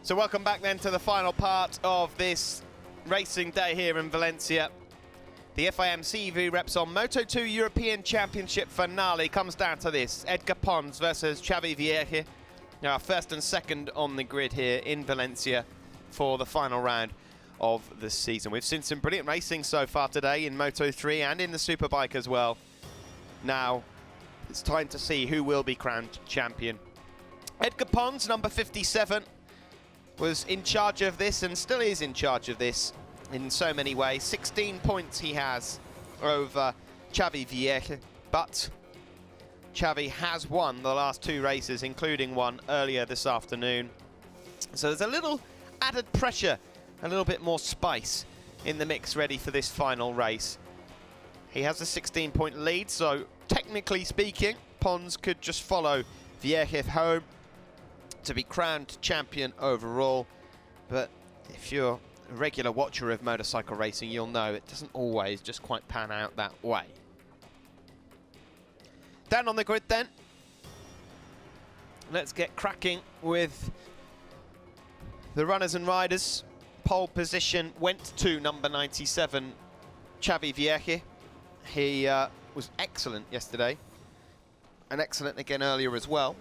So welcome back then to the final part of this racing day here in Valencia. The FIM CV Repsol Moto2 European Championship finale comes down to this. Edgar Pons versus Xavi Vierge. Now first and second on the grid here in Valencia for the final round of the season. We've seen some brilliant racing so far today in Moto3 and in the Superbike as well. Now it's time to see who will be crowned champion. Edgar Pons, number 57, was in charge of this and still is in charge of this in so many ways. 16 points he has over Xavi Vierge, but Xavi has won the last two races, including one earlier this afternoon. So there's a little added pressure, a little bit more spice in the mix ready for this final race. He has a 16-point lead, so technically speaking, Pons could just follow Vierge home to be crowned champion overall. But if you're a regular watcher of motorcycle racing, you'll know it doesn't always just quite pan out that way. Down on the grid then. Let's get cracking with the runners and riders. Pole position went to number 97, Xavi Vierge. He was excellent yesterday, and excellent again earlier as well.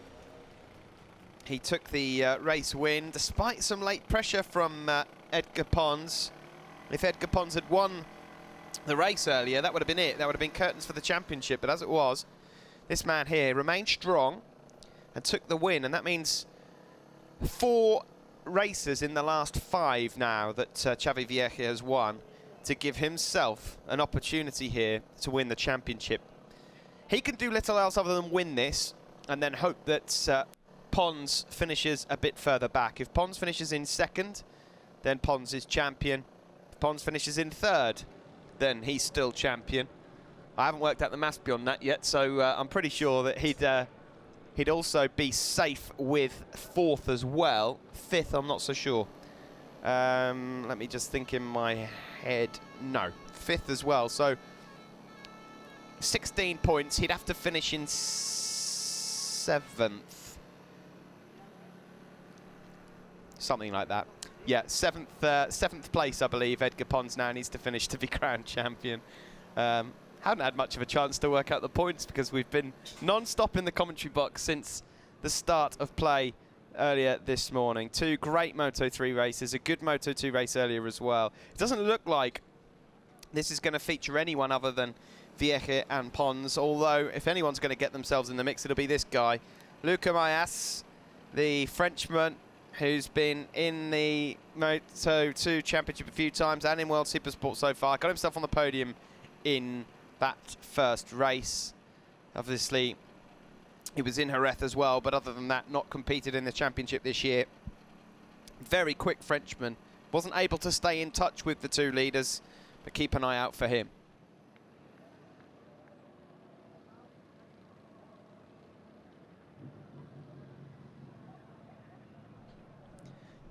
He took the race win despite some late pressure from Edgar Pons. If Edgar Pons had won the race earlier, that would have been it. That would have been curtains for the championship. But as it was, this man here remained strong and took the win. And that means 4 races in the last 5 now that Xavi Vierge has won to give himself an opportunity here to win the championship. He can do little else other than win this and then hope that Pons finishes a bit further back. If Pons finishes in second, then Pons is champion. If Pons finishes in third, then he's still champion. I haven't worked out the maths beyond that yet, so I'm pretty sure that he'd also be safe with 4th as well. 5th, I'm not so sure. Let me just think in my head. No, 5th as well. So 16 points. He'd have to finish in 7th. Something like that. Yeah, 7th place, I believe. Edgar Pons now needs to finish to be crowned champion. Haven't had much of a chance to work out the points because we've been non-stop in the commentary box since the start of play earlier this morning. 2 great Moto3 races, a good Moto2 race earlier as well. It doesn't look like this is going to feature anyone other than Vierge and Pons, although if anyone's going to get themselves in the mix, it'll be this guy. Luca Mayas, the Frenchman, who's been in the Moto2 Championship a few times and in World Supersport so far. Got himself on the podium in that first race. Obviously, he was in Jerez as well, but other than that, not competed in the championship this year. Very quick Frenchman. Wasn't able to stay in touch with the 2 leaders, but keep an eye out for him.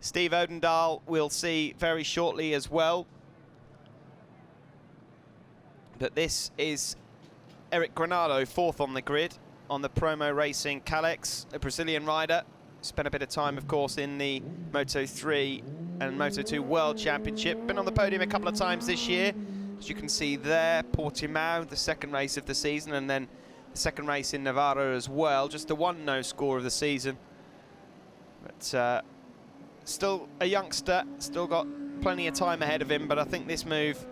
Steve Odendahl we'll see very shortly as well. But this is Eric Granado, 4th on the grid on the Promo Racing Calex, a Brazilian rider. Spent a bit of time, of course, in the Moto3 and Moto2 World Championship. Been on the podium a couple of times this year. As you can see there, Portimao, the 2nd race of the season, and then the 2nd race in Navarra as well. Just the 1 no score of the season. But still a youngster, still got plenty of time ahead of him, but I think this move,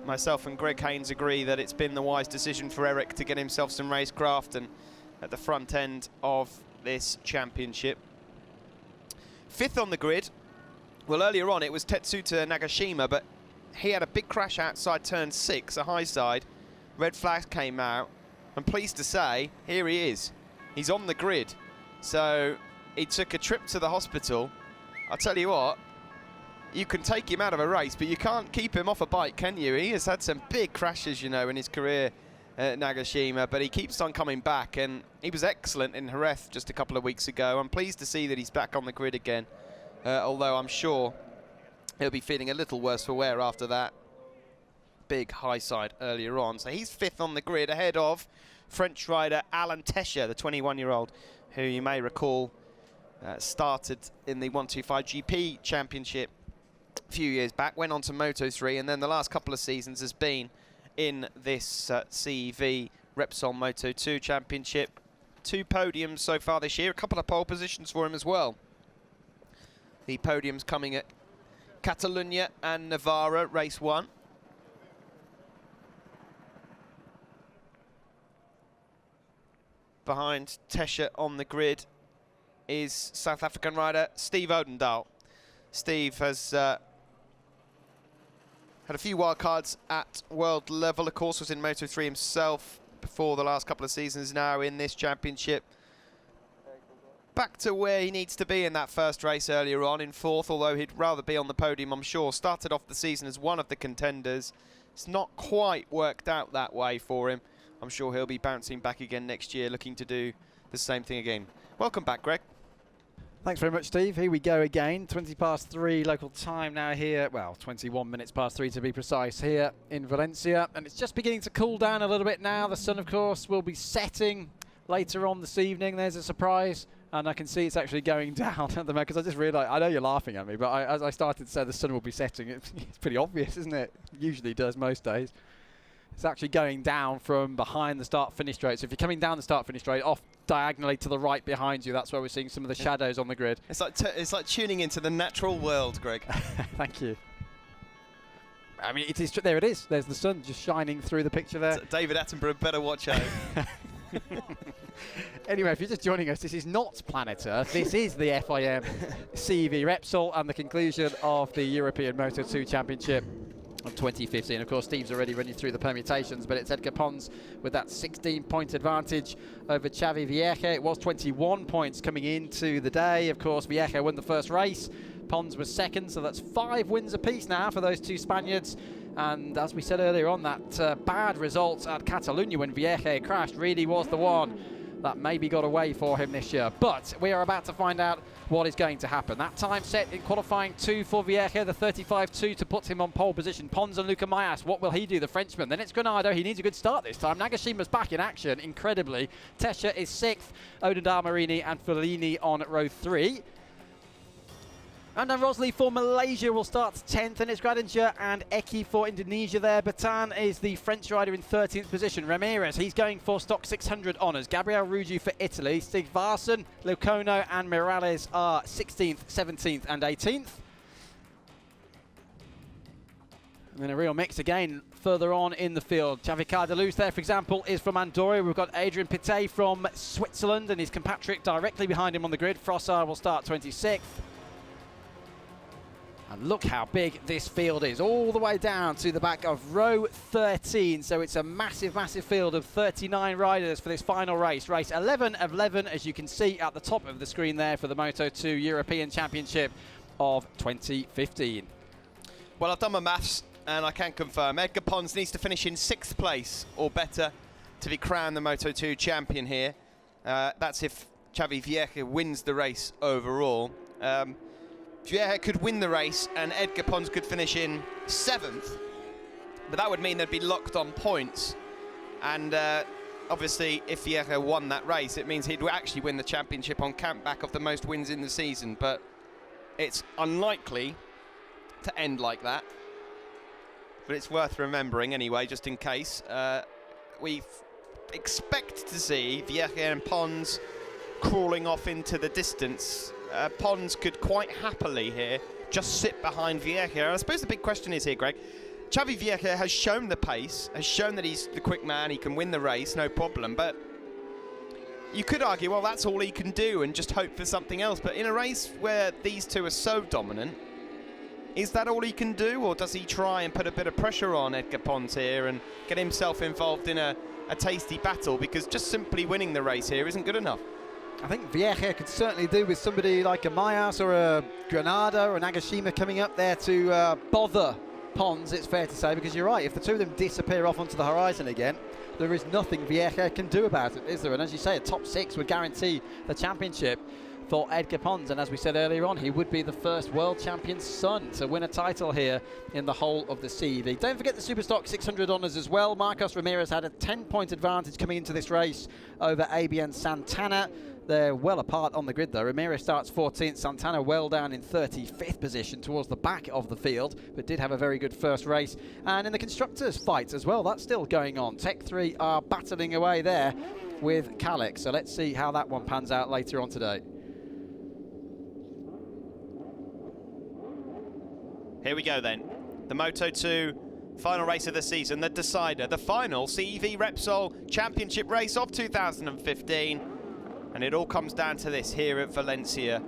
myself and Greg Haynes agree that it's been the wise decision for Eric to get himself some racecraft and at the front end of this championship. 5th on the grid. Well, earlier on it was Tetsuta Nagashima, but he had a big crash outside turn 6, a high side. Red flag came out. I'm pleased to say, here he is. He's on the grid. So he took a trip to the hospital. I'll tell you what, you can take him out of a race, but you can't keep him off a bike, can you? He has had some big crashes, you know, in his career at Nagashima, but he keeps on coming back, and he was excellent in Jerez just a couple of weeks ago. I'm pleased to see that he's back on the grid again, although I'm sure he'll be feeling a little worse for wear after that big high side earlier on. So he's 5th on the grid, ahead of French rider Alan Tescher, the 21-year-old, who you may recall Started in the 125 GP Championship a few years back, went on to Moto3, and then the last couple of seasons has been in this CEV Repsol Moto2 Championship. 2 podiums so far this year, a couple of pole positions for him as well. The podiums coming at Catalunya and Navarra, race 1. Behind Tesha on the grid is South African rider Steve Odendaal. Steve has had a few wildcards at world level, of course, was in Moto3 himself before the last couple of seasons, now in this championship. Back to where he needs to be in that first race earlier on, in 4th, although he'd rather be on the podium, I'm sure. Started off the season as one of the contenders. It's not quite worked out that way for him. I'm sure he'll be bouncing back again next year, looking to do the same thing again. Welcome back, Greg. Thanks very much, Steve. Here we go again. 20 past 3 local time now here. Well, 21 minutes past 3 to be precise here in Valencia. And it's just beginning to cool down a little bit now. The sun, of course, will be setting later on this evening. There's a surprise. And I can see it's actually going down at the moment, because I just realised, I know you're laughing at me, but as I started to say the sun will be setting, it's pretty obvious, isn't it? It usually does most days. It's actually going down from behind the start-finish straight. So if you're coming down the start-finish straight, off diagonally to the right behind you, that's where we're seeing some of the shadows on the grid. It's like tuning into the natural world, Greg. Thank you. I mean, it is there it is. There's the sun just shining through the picture there. David Attenborough better watch out. Anyway, if you're just joining us, this is not Planet Earth. This is the FIM CEV Repsol and the conclusion of the European Moto2 Championship of 2015. Of course, Steve's already running through the permutations, but it's Edgar Pons with that 16-point advantage over Xavi Vieja. It was 21 points coming into the day. Of course, Vieja won the first race. Pons was second, so that's 5 wins apiece now for those 2 Spaniards. And as we said earlier on, that bad result at Catalunya when Vieja crashed really was the one that maybe got away for him this year. But we are about to find out what is going to happen. That time set in qualifying 2 for Vieja, the 35.2 to put him on pole position. Pons and Luca Mayas, what will he do, the Frenchman? Then it's Granado, he needs a good start this time. Nagashima's back in action, incredibly. Tesha is 6th, Odendaal, Marini and Fellini on row 3. And then Rosley for Malaysia will start 10th, and it's Gradinger and Eki for Indonesia there. Batan is the French rider in 13th position. Ramirez, he's going for stock 600 honours. Gabriel Ruggi for Italy. Stig Varsen, Lucono and Morales are 16th, 17th and 18th. And then a real mix again further on in the field. Xavi Cardeluz there, for example, is from Andorra. We've got Adrian Pitet from Switzerland and his compatriot directly behind him on the grid. Frossard will start 26th. And look how big this field is, all the way down to the back of row 13. So it's a massive, massive field of 39 riders for this final race. Race 11 of 11, as you can see at the top of the screen there, for the Moto2 European Championship of 2015. Well, I've done my maths, and I can confirm Edgar Pons needs to finish in 6th place or better to be crowned the Moto2 champion here. That's if Xavi Vieja wins the race overall. Vieja could win the race and Edgar Pons could finish in 7th, but that would mean they'd be locked on points. And obviously, if Vieja won that race, it means he'd actually win the championship on count back of the most wins in the season. But it's unlikely to end like that. But it's worth remembering anyway, just in case. We expect to see Vieja and Pons crawling off into the distance. Pons could quite happily here just sit behind Vieja. I suppose the big question is here, Greg. Xavi Vieja has shown the pace, has shown that he's the quick man, he can win the race, no problem. But you could argue, well, that's all he can do and just hope for something else. But in a race where these two are so dominant, is that all he can do? Or does he try and put a bit of pressure on Edgar Pons here and get himself involved in a tasty battle? Because just simply winning the race here isn't good enough. I think Vieja could certainly do with somebody like a Mayas or a Granada or a Nagashima coming up there to bother Pons, it's fair to say, because you're right, if the two of them disappear off onto the horizon again, there is nothing Vieja can do about it, is there? And as you say, a top 6 would guarantee the championship for Edgar Pons, and as we said earlier on, he would be the first world champion's son to win a title here in the whole of the CEV. Don't forget the Superstock 600 honours as well. Marcos Ramirez had a 10-point advantage coming into this race over ABN Santana. They're well apart on the grid though. Ramirez starts 14th, Santana well down in 35th position towards the back of the field, but did have a very good first race. And in the constructors fight as well, that's still going on. Tech 3 are battling away there with Calix, so let's see how that one pans out later on today. Here we go then. The Moto2 final race of the season, the decider, the final CEV Repsol Championship race of 2015. And it all comes down to this here at Valencia.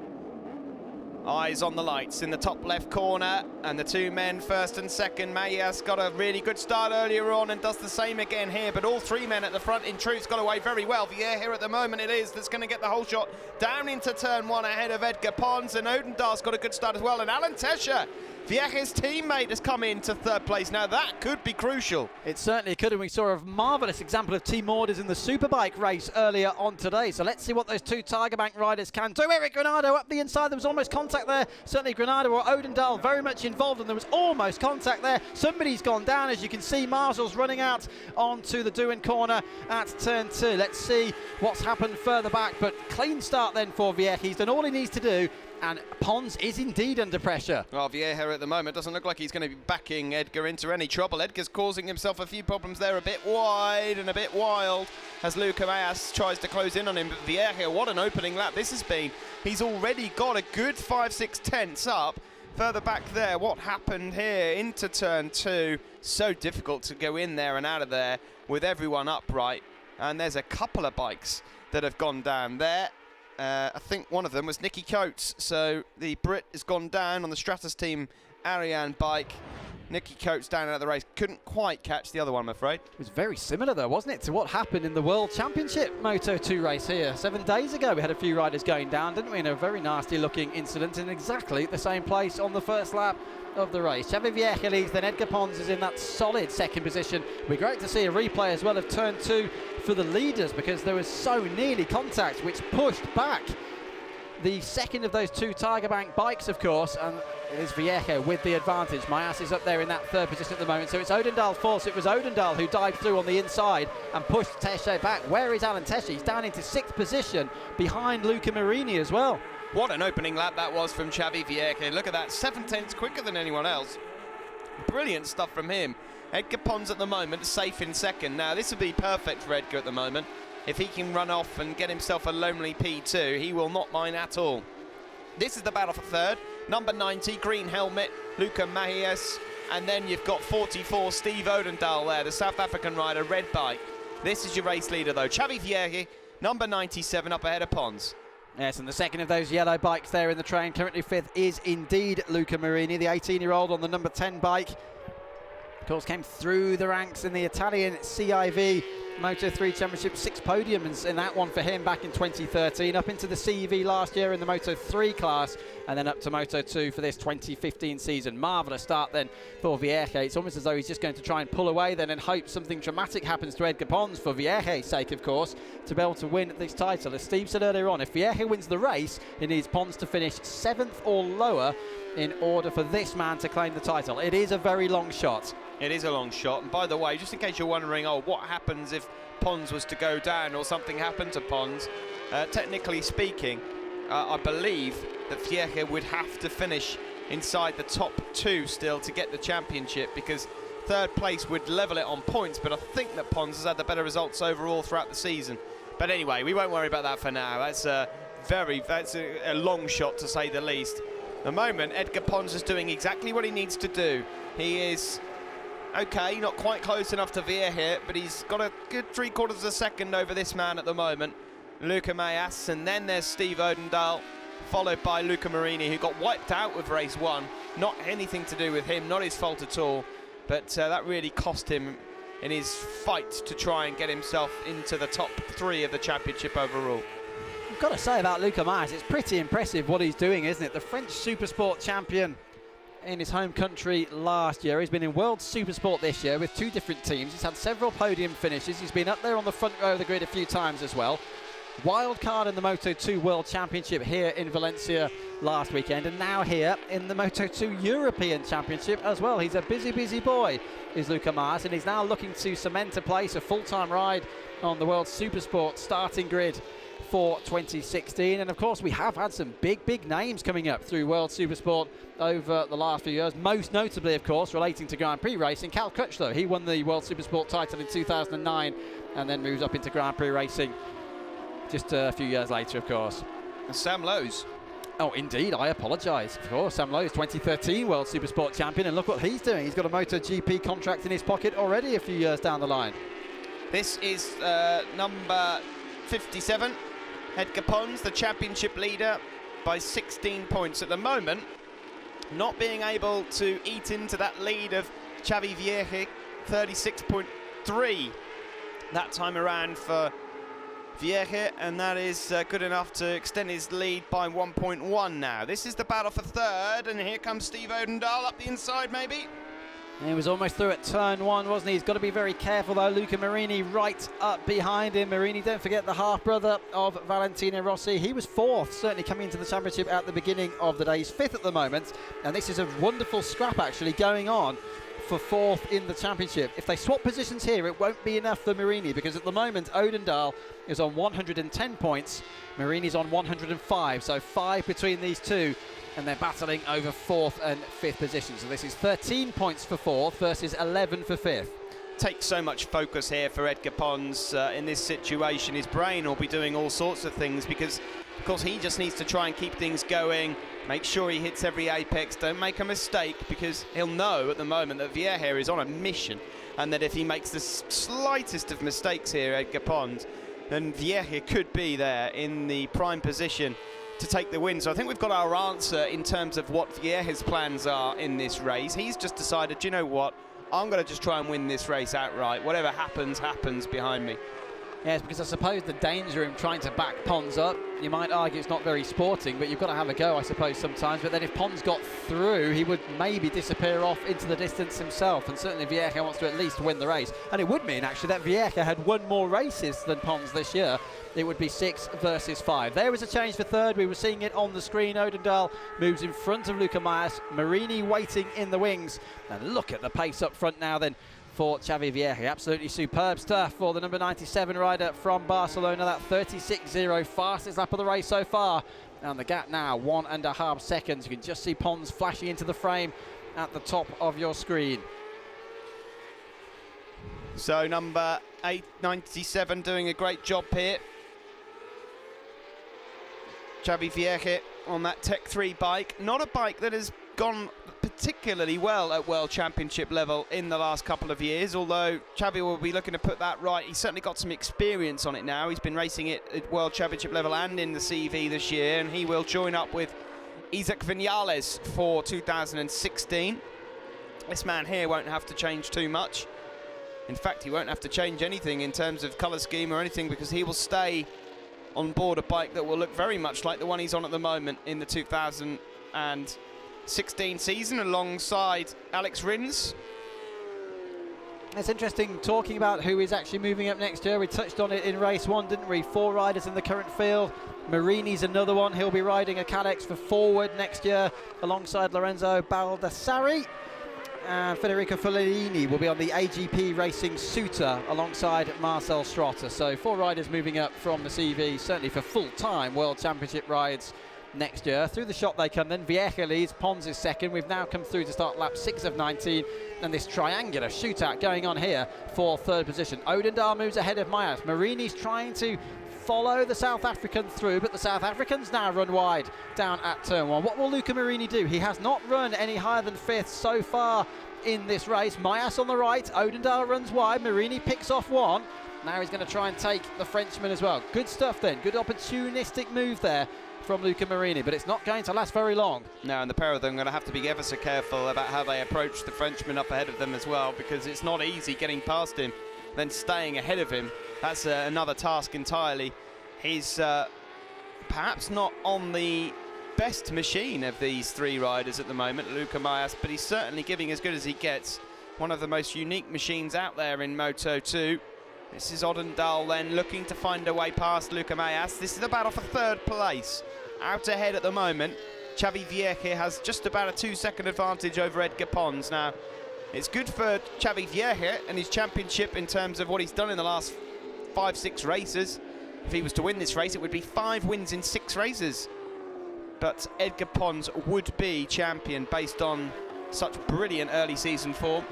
Eyes on the lights in the top left corner, and the two men first and second. Mayas got a really good start earlier on and does the same again here, but all three men at the front in truth got away very well. Vier here at the moment it is that's going to get the whole shot down into turn one ahead of Edgar Pons, and Odendahl's got a good start as well, and Alan Tescher, Vieche's teammate, has come into third place. Now that could be crucial. It certainly could, and we saw a marvellous example of team orders in the Superbike race earlier on today. So let's see what those two Tiger Bank riders can do. Eric Granado up the inside, there was almost contact there. Certainly Granado or Odendahl very much involved, and there was almost contact there. Somebody's gone down, as you can see. Marzel's running out onto the Doohan corner at turn 2. Let's see what's happened further back, but clean start then for Vieche. He's done all he needs to do, and Pons is indeed under pressure. Well, Vieja at the moment doesn't look like he's going to be backing Edgar into any trouble. Edgar's causing himself a few problems there, a bit wide and a bit wild as Luca Mayas tries to close in on him. But Vieja, what an opening lap this has been. He's already got a good 5-6 tenths up. Further back there, what happened here into turn 2? So difficult to go in there and out of there with everyone upright. And there's a couple of bikes that have gone down there. I think one of them was Nicky Coates, so the Brit has gone down on the Stratus Team Ariane bike. Nicky Coates down out of the race, couldn't quite catch the other one, I'm afraid. It was very similar though, wasn't it, to what happened in the World Championship Moto2 race here 7 days ago. We had a few riders going down, didn't we, in a very nasty looking incident in exactly the same place on the first lap of the race. Xavi Vieja leads, then Edgar Pons is in that solid second position. It'd be great to see a replay as well of turn 2 for the leaders, because there was so nearly contact which pushed back the second of those two Tiger Bank bikes, of course, and it is Vieja with the advantage. Mayas is up there in that third position at the moment, so it's Odendahl false. It was Odendahl who dived through on the inside and pushed Tesche back. Where is Alan Tesche? He's down into 6th position behind Luca Marini as well. What an opening lap that was from Xavi Vieja. Look at that, 7 tenths quicker than anyone else. Brilliant stuff from him. Edgar Pons at the moment safe in second. Now this would be perfect for Edgar at the moment. If he can run off and get himself a lonely P2, he will not mind at all. This is the battle for third. Number 90, green helmet, Luca Mahies. And then you've got 44, Steve Odendahl there, the South African rider, red bike. This is your race leader though. Xavi Vieja, number 97, up ahead of Pons. Yes, and the second of those yellow bikes there in the train, currently 5th, is indeed Luca Marini, the 18-year-old on the number 10 bike. Of course, came through the ranks in the Italian CIV Moto3 Championship, 6 podiums in that one for him back in 2013, up into the CEV last year in the Moto3 class, and then up to Moto2 for this 2015 season. Marvellous start then for Vieja. It's almost as though he's just going to try and pull away then and hope something dramatic happens to Edgar Pons, for Vieja's sake, of course, to be able to win this title. As Steve said earlier on, if Vieja wins the race, he needs Pons to finish 7th or lower in order for this man to claim the title. It is a very long shot. It is a long shot, and by the way, just in case you're wondering, oh, what happens if Pons was to go down or something happened to Pons? Technically speaking, I believe that Vieja would have to finish inside the top 2 still to get the championship, because third place would level it on points, but I think that Pons has had the better results overall throughout the season. But anyway, we won't worry about that for now. That's a long shot, to say the least. At the moment, Edgar Pons is doing exactly what he needs to do. He is okay, not quite close enough to Vieja here, but he's got a good 3/4 of a second over this man at the moment, Luca Mayas, and then there's Steve Odendahl, followed by Luca Marini, who got wiped out with race 1. Not anything to do with him, not his fault at all, but that really cost him in his fight to try and get himself into the top 3 of the championship overall. I've got to say about Luca Mayas, it's pretty impressive what he's doing, isn't it? The French Supersport champion in his home country last year. He's been in World Supersport this year with 2 different teams. He's had several podium finishes. He's been up there on the front row of the grid a few times as well. Wild card in the Moto2 World Championship here in Valencia last weekend, and now here in the Moto2 European Championship as well. He's a busy, busy boy, is Luca Mayas, and he's now looking to cement a place, a full-time ride on the World Supersport starting grid for 2016. And of course, we have had some big names coming up through World Supersport over the last few years, most notably, of course, relating to Grand Prix racing. Cal Crutchlow, he won the World Supersport title in 2009 and then moved up into Grand Prix racing just a few years later, of course. And Sam Lowes. Oh, indeed, I apologise. Of course, Sam Lowes, 2013 World Supersport champion, and look what he's doing. He's got a MotoGP contract in his pocket already a few years down the line. This is number 57, Edgar Pons, the championship leader by 16 points at the moment, not being able to eat into that lead of Xavi Vierge, 36.3 that time around for Vierge, and that is good enough to extend his lead by 1.1 now. This is the battle for third, and here comes Steve Odendahl up the inside maybe. He was almost through at turn one, wasn't he? He's got to be very careful though. Luca Marini right up behind him. Marini, don't forget, the half-brother of Valentino Rossi. He was fourth, certainly coming into the championship at the beginning of the day. He's fifth at the moment, and this is a wonderful scrap actually going on for fourth in the championship. If they swap positions here, it won't be enough for Marini, because at the moment Odendahl is on 110 points, Marini's on 105, so 5 between these two, and they're battling over fourth and fifth position. So this is 13 points for fourth versus 11 for fifth. Takes so much focus here for Edgar Pons in this situation. His brain will be doing all sorts of things, because of course he just needs to try and keep things going, make sure he hits every apex, don't make a mistake, because he'll know at the moment that Vierge is on a mission, and that if he makes the slightest of mistakes here, Edgar Pons, then Vierge could be there in the prime position to take the win. So I think we've got our answer in terms of what Vierge's plans are in this race. He's just decided, you know what, I'm going to just try and win this race outright. Whatever happens, happens behind me. Yes, because I suppose the danger in trying to back Pons up, you might argue it's not very sporting, but you've got to have a go, I suppose, sometimes. But then if Pons got through, he would maybe disappear off into the distance himself. And certainly Vierge wants to at least win the race. And it would mean, actually, that Vierge had won more races than Pons this year. It would be 6 versus 5. There was a change for third. We were seeing it on the screen. Odendahl moves in front of Luca Mayas. Marini waiting in the wings. And look at the pace up front now then for Xavi Vierge. Absolutely superb stuff for the number 97 rider from Barcelona. That 36.0, fastest lap of the race so far. And the gap now 1.5 seconds. You can just see Pons flashing into the frame at the top of your screen. So number 97 doing a great job here. Xavi Vierge on that Tech 3 bike. Not a bike that has gone particularly well at World Championship level in the last couple of years, although Xavi will be looking to put that right. He's certainly got some experience on it now. He's been racing it at World Championship level and in the CV this year, and he will join up with Isaac Vinales for 2016. This man here won't have to change too much. In fact, he won't have to change anything in terms of colour scheme or anything, because he will stay on board a bike that will look very much like the one he's on at the moment in the 2016 season, alongside Alex Rins. It's interesting talking about who is actually moving up next year. We touched on it in race one, didn't we? 4 riders in the current field. Marini's another one. He'll be riding a Cadex for forward next year alongside Lorenzo Baldassari. And Federico Follini will be on the AGP Racing Suter alongside Marcel Strotter. So 4 riders moving up from the CV, certainly for full-time World Championship rides next year. Through the shot they come then. Vierge leads, Pons is second. We've now come through to start lap 6 of 19, and this triangular shootout going on here for third position. Odendahl moves ahead of Mayas. Marini's trying to follow the South African through, but the South Africans now run wide down at turn 1. What will Luca Marini do? He has not run any higher than 5th so far in this race. Mayas on the right, Odendahl runs wide, Marini picks off 1. Now he's going to try and take the Frenchman as well. Good stuff then, good opportunistic move there from Luca Marini, but it's not going to last very long. No, and the pair of them are going to have to be ever so careful about how they approach the Frenchman up ahead of them as well, because it's not easy getting past him, then staying ahead of him. That's another task entirely. He's perhaps not on the best machine of these 3 riders at the moment, Luca Mayas, but he's certainly giving as good as he gets. One of the most unique machines out there in Moto2. This is Odendahl then looking to find a way past Luca Mayas. This is a battle for third place. Out ahead at the moment, Xavi Vierge has just about a 2-second advantage over Edgar Pons. Now, it's good for Xavi Vierge and his championship in terms of what he's done in the last 5-6 races. if he was to win this race, it would be 5 wins in 6 races. But Edgar Pons would be champion based on such brilliant early season form.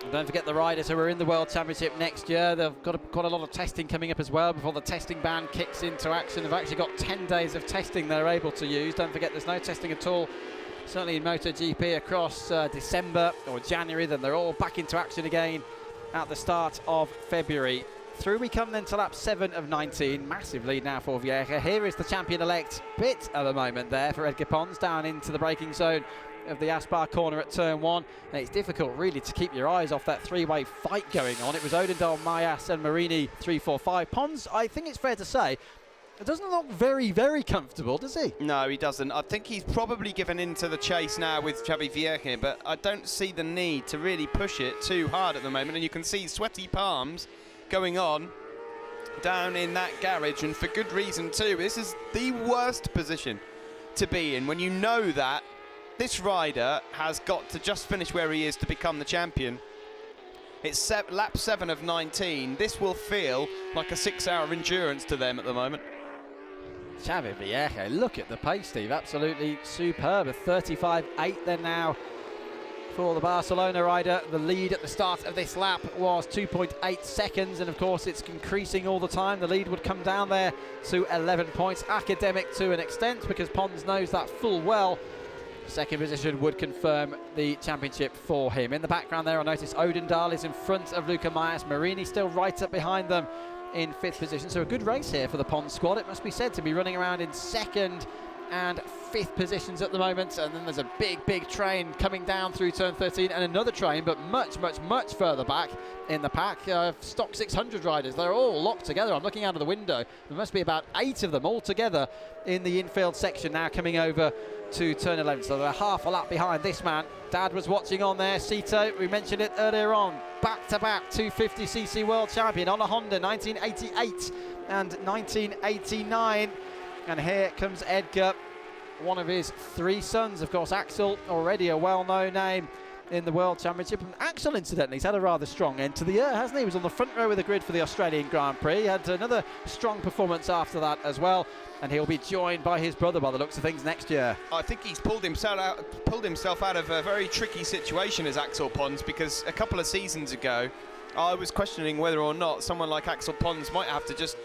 And don't forget the riders who are in the World Championship next year. They've got quite a lot of testing coming up as well before the testing ban kicks into action. They've actually got 10 days of testing they're able to use. Don't forget there's no testing at all, certainly in MotoGP, across December or January. Then they're all back into action again at the start of February. Through we come then to lap 7 of 19. Massive lead now for Vieja. Here is the champion-elect. Bit of a moment there for Edgar Pons down into the braking zone of the Aspar corner at turn 1. And it's difficult really to keep your eyes off that three-way fight going on. It was Odendal, Mayas and Marini 3-4-5. Pons, I think it's fair to say, it doesn't look very, very comfortable, does he? No, he doesn't. I think he's probably given into the chase now with Xavi Vieja, but I don't see the need to really push it too hard at the moment. And you can see sweaty palms going on down in that garage, and for good reason too. This is the worst position to be in when you know that this rider has got to just finish where he is to become the champion. It's lap 7 of 19. This will feel like a 6-hour endurance to them at the moment. Xavi Vieja, look at the pace, Steve. Absolutely superb. A 35.8 then now for the Barcelona rider. The lead at the start of this lap was 2.8 seconds, and of course it's increasing all the time. The lead would come down there to 11 points. Academic to an extent, because Pons knows that full well. Second position would confirm the championship for him. In the background there, I notice Odendal is in front of Luca Mayas. Marini still right up behind them in 5th position. So a good race here for the Pons squad, it must be said, to be running around in 2nd and 5th positions at the moment. And then there's a big train coming down through turn 13, and another train, but much further back in the pack. Stock 600 riders, they're all locked together. I'm looking out of the window. There must be about 8 of them all together in the infield section now, coming over to turn 11. So they're half a lap behind this man. Dad was watching on there. Sito, we mentioned it earlier on, back-to-back 250cc world champion on a Honda, 1988 and 1989. And here comes Edgar, one of his 3 sons. Of course, Axel, already a well-known name in the World Championship. And Axel, incidentally, he's had a rather strong end to the year, hasn't he? He was on the front row of the grid for the Australian Grand Prix. He had another strong performance after that as well. And he'll be joined by his brother, by the looks of things, next year. I think he's pulled himself out of a very tricky situation as Axel Pons, because a couple of seasons ago, I was questioning whether or not someone like Axel Pons might have to just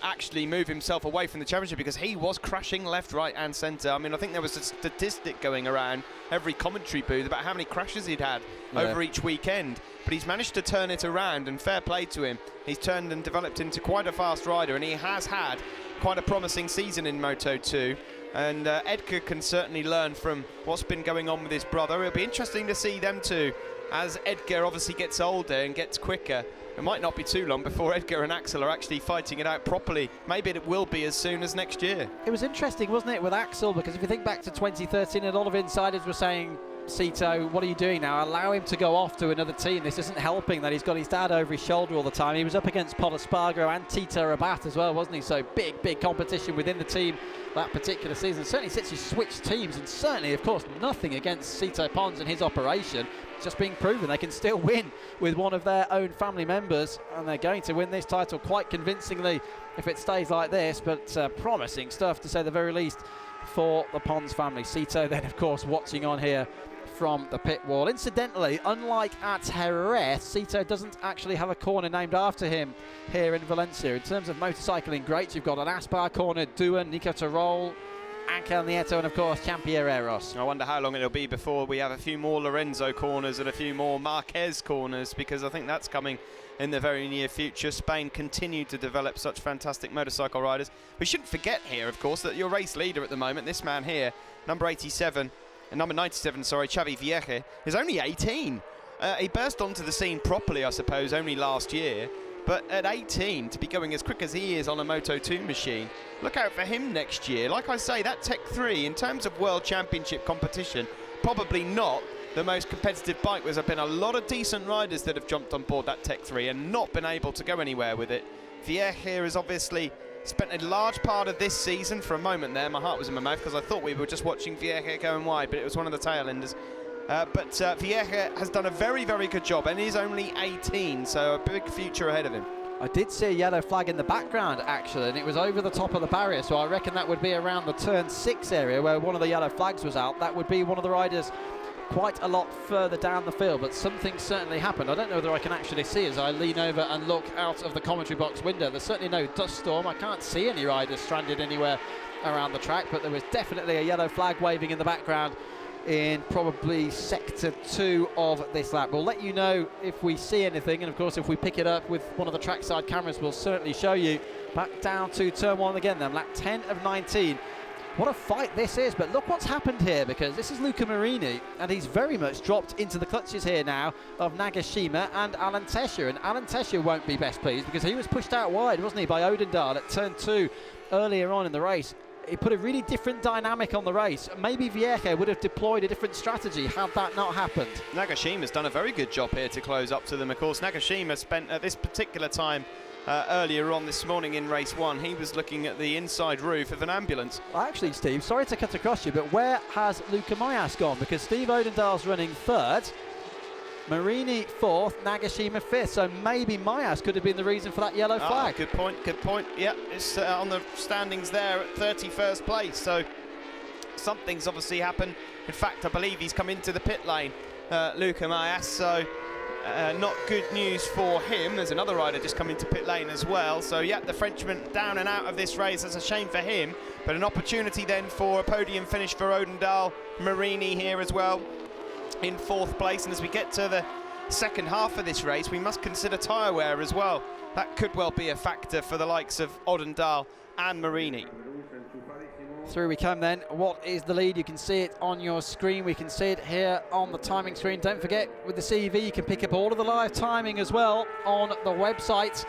actually move himself away from the championship, because he was crashing left, right and centre. I mean, I think there was a statistic going around every commentary booth about how many crashes he'd had over each weekend, but he's managed to turn it around, and fair play to him. He's turned and developed into quite a fast rider, and he has had quite a promising season in Moto2, and Edgar can certainly learn from what's been going on with his brother. It'll be interesting to see them two as Edgar obviously gets older and gets quicker. It might not be too long before Edgar and Axel are actually fighting it out properly. Maybe it will be as soon as next year. It was interesting, wasn't it, with Axel? Because if you think back to 2013, a lot of insiders were saying, Sito, what are you doing now? Allow him to go off to another team. This isn't helping that he's got his dad over his shoulder all the time. He was up against Paul Espargaro and Tito Rabat as well, wasn't he? So big competition within the team that particular season. Certainly since he switched teams, and certainly, of course, nothing against Sito Pons and his operation. It's just being proven they can still win with one of their own family members, and they're going to win this title quite convincingly if it stays like this. But promising stuff, to say the very least, for the Pons family. Sito then, of course, watching on here from the pit wall. Incidentally, unlike at Jerez, Sito doesn't actually have a corner named after him here in Valencia. In terms of motorcycling greats, you've got an Aspar corner, Duan, Nico Tirol, Ankel Nieto, and of course Champiereros. I wonder how long it'll be before we have a few more Lorenzo corners and a few more Marquez corners, because I think that's coming in the very near future. Spain continue to develop such fantastic motorcycle riders. We shouldn't forget here, of course, that your race leader at the moment, this man here, number 97, number 97, sorry, Xavi Vieja, is only 18. He burst onto the scene properly, I suppose, only last year. But at 18, to be going as quick as he is on a Moto2 machine, look out for him next year. Like I say, that Tech 3, in terms of World Championship competition, probably not the most competitive bike. There's been a lot of decent riders that have jumped on board that Tech 3 and not been able to go anywhere with it. Vieja has obviously spent a large part of this season, for a moment there, my heart was in my mouth because I thought we were just watching Vieja going wide, but it was one of the tail enders. But Vieja has done a very good job, and he's only 18, so a big future ahead of him. I did see a yellow flag in the background, actually, and it was over the top of the barrier, so I reckon that would be around the turn 6 area where one of the yellow flags was out. That would be one of the riders quite a lot further down the field, but something certainly happened. I don't know whether I can actually see as I lean over and look out of the commentary box window. There's certainly no dust storm. I can't see any riders stranded anywhere around the track, but there was definitely a yellow flag waving in the background in probably sector 2 of this lap. We'll let you know if we see anything, and of course if we pick it up with one of the trackside cameras, we'll certainly show you. Back down to turn 1 again then, lap 10 of 19. What a fight this is, but look what's happened here, because this is Luca Marini, and he's very much dropped into the clutches here now of Nagashima and Alan Tesher, and Alan Tesher won't be best pleased because he was pushed out wide, wasn't he, by Odendaal at turn 2 earlier on in the race. It put a really different dynamic on the race. Maybe Vieja would have deployed a different strategy had that not happened. Nagashima's done a very good job here to close up to them. Of course, Nagashima spent at this particular time earlier on this morning in race 1, he was looking at the inside roof of an ambulance. Actually, Steve, sorry to cut across you, but where has Luca Mayas gone? Because Steve Odendaal's running 3rd, Marini 4th, Nagashima 5th, so maybe Mayas could have been the reason for that yellow flag. Good point, good point. Yeah, it's on the standings there at 31st place, so something's obviously happened. In fact, I believe he's come into the pit lane, Luca Mayas, so not good news for him. There's another rider just come into pit lane as well, so yeah, the Frenchman down and out of this race. That's a shame for him, but an opportunity then for a podium finish for Odendaal. Marini here as well in 4th place, and as we get to the second half of this race, we must consider tyre wear as well. That could well be a factor for the likes of Odendaal and Marini. Through we come then. What is the lead? You can see it on your screen. We can see it here on the timing screen. Don't forget, with the CEV, you can pick up all of the live timing as well on the website.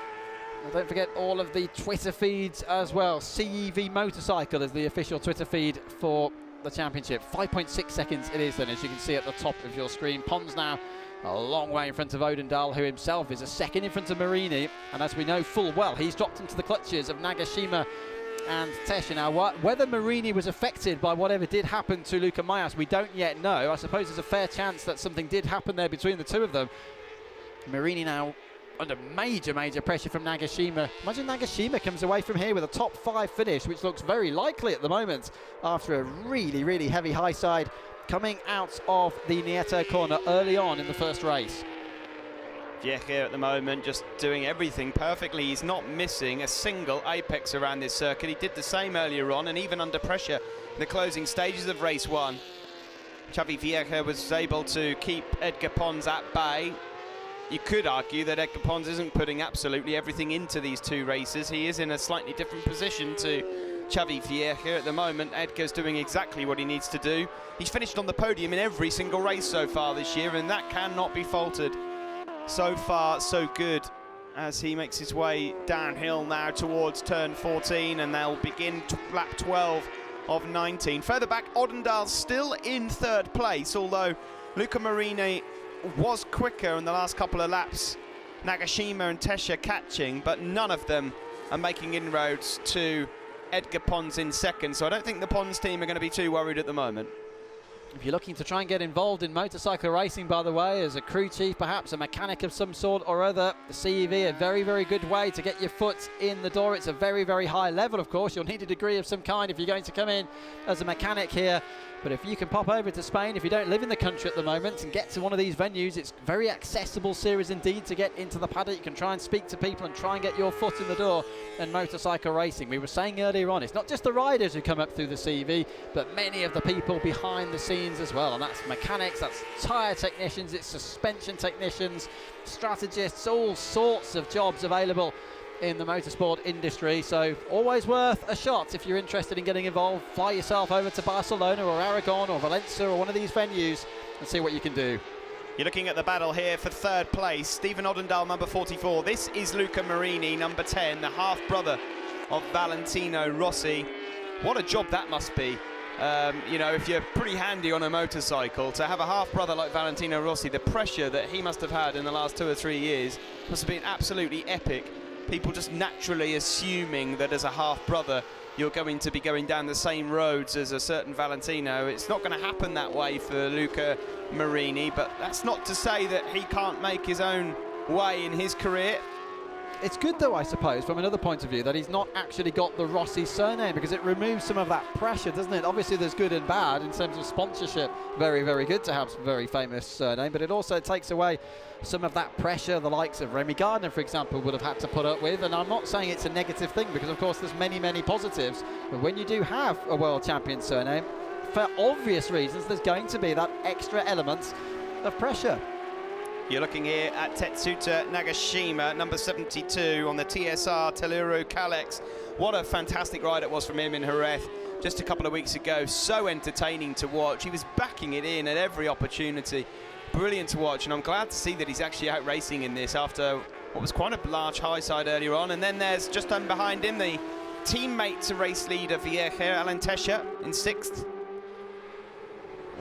And don't forget all of the Twitter feeds as well. CEV Motorcycle is the official Twitter feed for the championship. 5.6 seconds it is then, as you can see at the top of your screen. Pons now a long way in front of Odendaal, who himself is a second in front of Marini, and as we know full well, he's dropped into the clutches of Nagashima and Tesher. Now, whether Marini was affected by whatever did happen to Luca Mayas, we don't yet know. I suppose there's a fair chance that something did happen there between the two of them. Marini now under major pressure from Nagashima. Imagine Nagashima comes away from here with a top 5 finish, which looks very likely at the moment after a really heavy high side coming out of the Nieto corner early on in the first race. Vieja at the moment just doing everything perfectly. He's not missing a single apex around this circuit. He did the same earlier on, and even under pressure in the closing stages of race 1. Xavi Vieja was able to keep Edgar Pons at bay. You could argue that Edgar Pons isn't putting absolutely everything into these 2 races. He is in a slightly different position to Xavi Vieja at the moment. Edgar's doing exactly what he needs to do. He's finished on the podium in every single race so far this year, and that cannot be faulted. So far, so good, as he makes his way downhill now towards turn 14, and they'll begin lap 12 of 19. Further back, Odendaal still in 3rd place, although Luca Marini was quicker in the last couple of laps. Nagashima and Tesher catching, but none of them are making inroads to Edgar Pons in 2nd, so I don't think the Pons team are going to be too worried at the moment. If you're looking to try and get involved in motorcycle racing, by the way, as a crew chief, perhaps a mechanic of some sort or other, the CEV, a very good way to get your foot in the door. It's a very high level, of course. You'll need a degree of some kind if you're going to come in as a mechanic here. But if you can pop over to Spain, if you don't live in the country at the moment, and get to one of these venues, it's very accessible series indeed to get into the paddock. You can try and speak to people and try and get your foot in the door in motorcycle racing. We were saying earlier on, it's not just the riders who come up through the CEV, but many of the people behind the scenes as well. And that's mechanics, that's tyre technicians, it's suspension technicians, strategists, all sorts of jobs available in the motorsport industry. So always worth a shot if you're interested in getting involved. Fly yourself over to Barcelona or Aragon or Valencia or one of these venues and see what you can do. You're looking at the battle here for 3rd place. Stephen Odendaal, number 44. This is Luca Marini, number 10, the half-brother of Valentino Rossi. What a job that must be. You know, if you're pretty handy on a motorcycle, to have a half-brother like Valentino Rossi, the pressure that he must have had in the last 2 or 3 years must have been absolutely epic. People just naturally assuming that as a half-brother you're going to be going down the same roads as a certain Valentino. It's not going to happen that way for Luca Marini, but that's not to say that he can't make his own way in his career. It's good though, I suppose, from another point of view, that he's not actually got the Rossi surname, because it removes some of that pressure, doesn't it? Obviously there's good and bad in terms of sponsorship. Very, very good to have some very famous surname, but it also takes away some of that pressure the likes of Remy Gardner, for example, would have had to put up with. And I'm not saying it's a negative thing, because of course there's many, many positives. But when you do have a world champion surname, for obvious reasons, there's going to be that extra element of pressure. You're looking here at Tetsuta Nagashima, number 72 on the TSR Telluro Kalex. What a fantastic ride it was from him in Jerez just a couple of weeks ago. So entertaining to watch. He was backing it in at every opportunity. Brilliant to watch, and I'm glad to see that he's actually out racing in this after what was quite a large high side earlier on. And then there's just behind him the teammate to race leader Vieja, Alan Tesha, in 6th.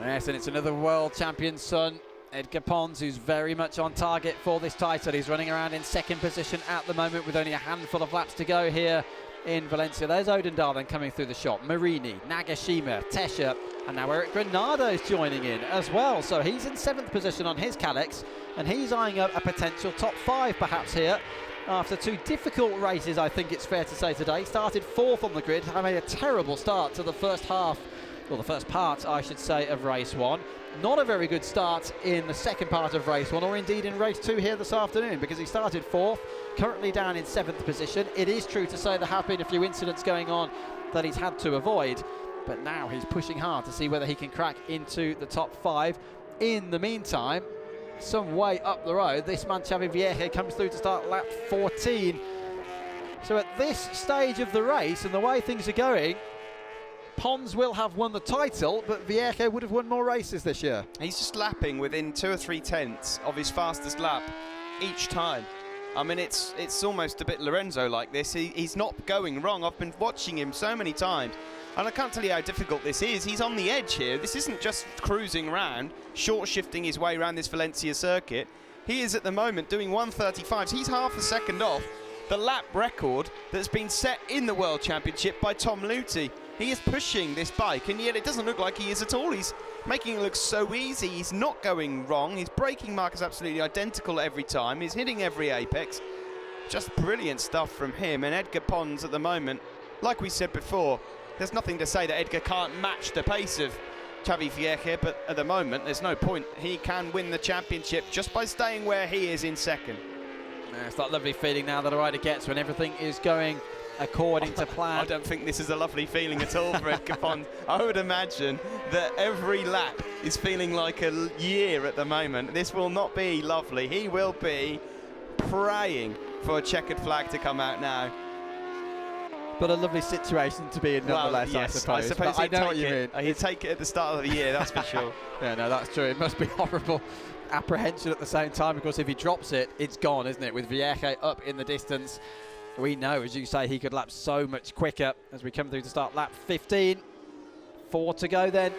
Yes, and it's another world champion son, Edgar Pons, who's very much on target for this title. He's running around in 2nd position at the moment with only a handful of laps to go here in Valencia. There's Odendaal then coming through the shot. Marini, Nagashima, Tesha, and now Eric Granado's joining in as well. So he's in 7th position on his Kalex, and he's eyeing up a potential top 5 perhaps here. After 2 difficult races, I think it's fair to say today. Started 4th on the grid, having a terrible start to the first half, well, the first part, I should say, of race 1. Not a very good start in the second part of race 1, or indeed in race 2 here this afternoon, because he started 4th, currently down in 7th position. It is true to say there have been a few incidents going on that he's had to avoid, but now he's pushing hard to see whether he can crack into the top 5. In the meantime, some way up the road, this man Xavi Vieja comes through to start lap 14. So at this stage of the race and the way things are going, Pons will have won the title, but Vieja would have won more races this year. He's just lapping within 2 or 3 tenths of his fastest lap each time. I mean, it's almost a bit Lorenzo-like this. He's not going wrong. I've been watching him so many times, and I can't tell you how difficult this is. He's on the edge here. This isn't just cruising around, short-shifting his way around this Valencia circuit. He is at the moment doing 1:35s. He's half a second off the lap record that's been set in the World Championship by Tom Luthi. He is pushing this bike, and yet it doesn't look like he is at all. He's making it look so easy. He's not going wrong. His braking mark is absolutely identical every time. He's hitting every apex. Just brilliant stuff from him. And Edgar Pons at the moment, like we said before, there's nothing to say that Edgar can't match the pace of Xavi Vieja, but at the moment there's no point. He can win the championship just by staying where he is in 2nd. It's that lovely feeling now that a rider gets when everything is going according to plan. I don't think this is a lovely feeling at all for Edgar Pons. I would imagine that every lap is feeling like a year at the moment. This will not be lovely. He will be praying for a checkered flag to come out now. But a lovely situation to be in nonetheless, well, yes, I suppose. I know what you mean. He'd take it at the start of the year, that's for sure. Yeah, no, that's true. It must be horrible apprehension at the same time, because if he drops it, it's gone, isn't it? With Vieja up in the distance, we know, as you say, he could lap so much quicker as we come through to start lap 15. 4 to go then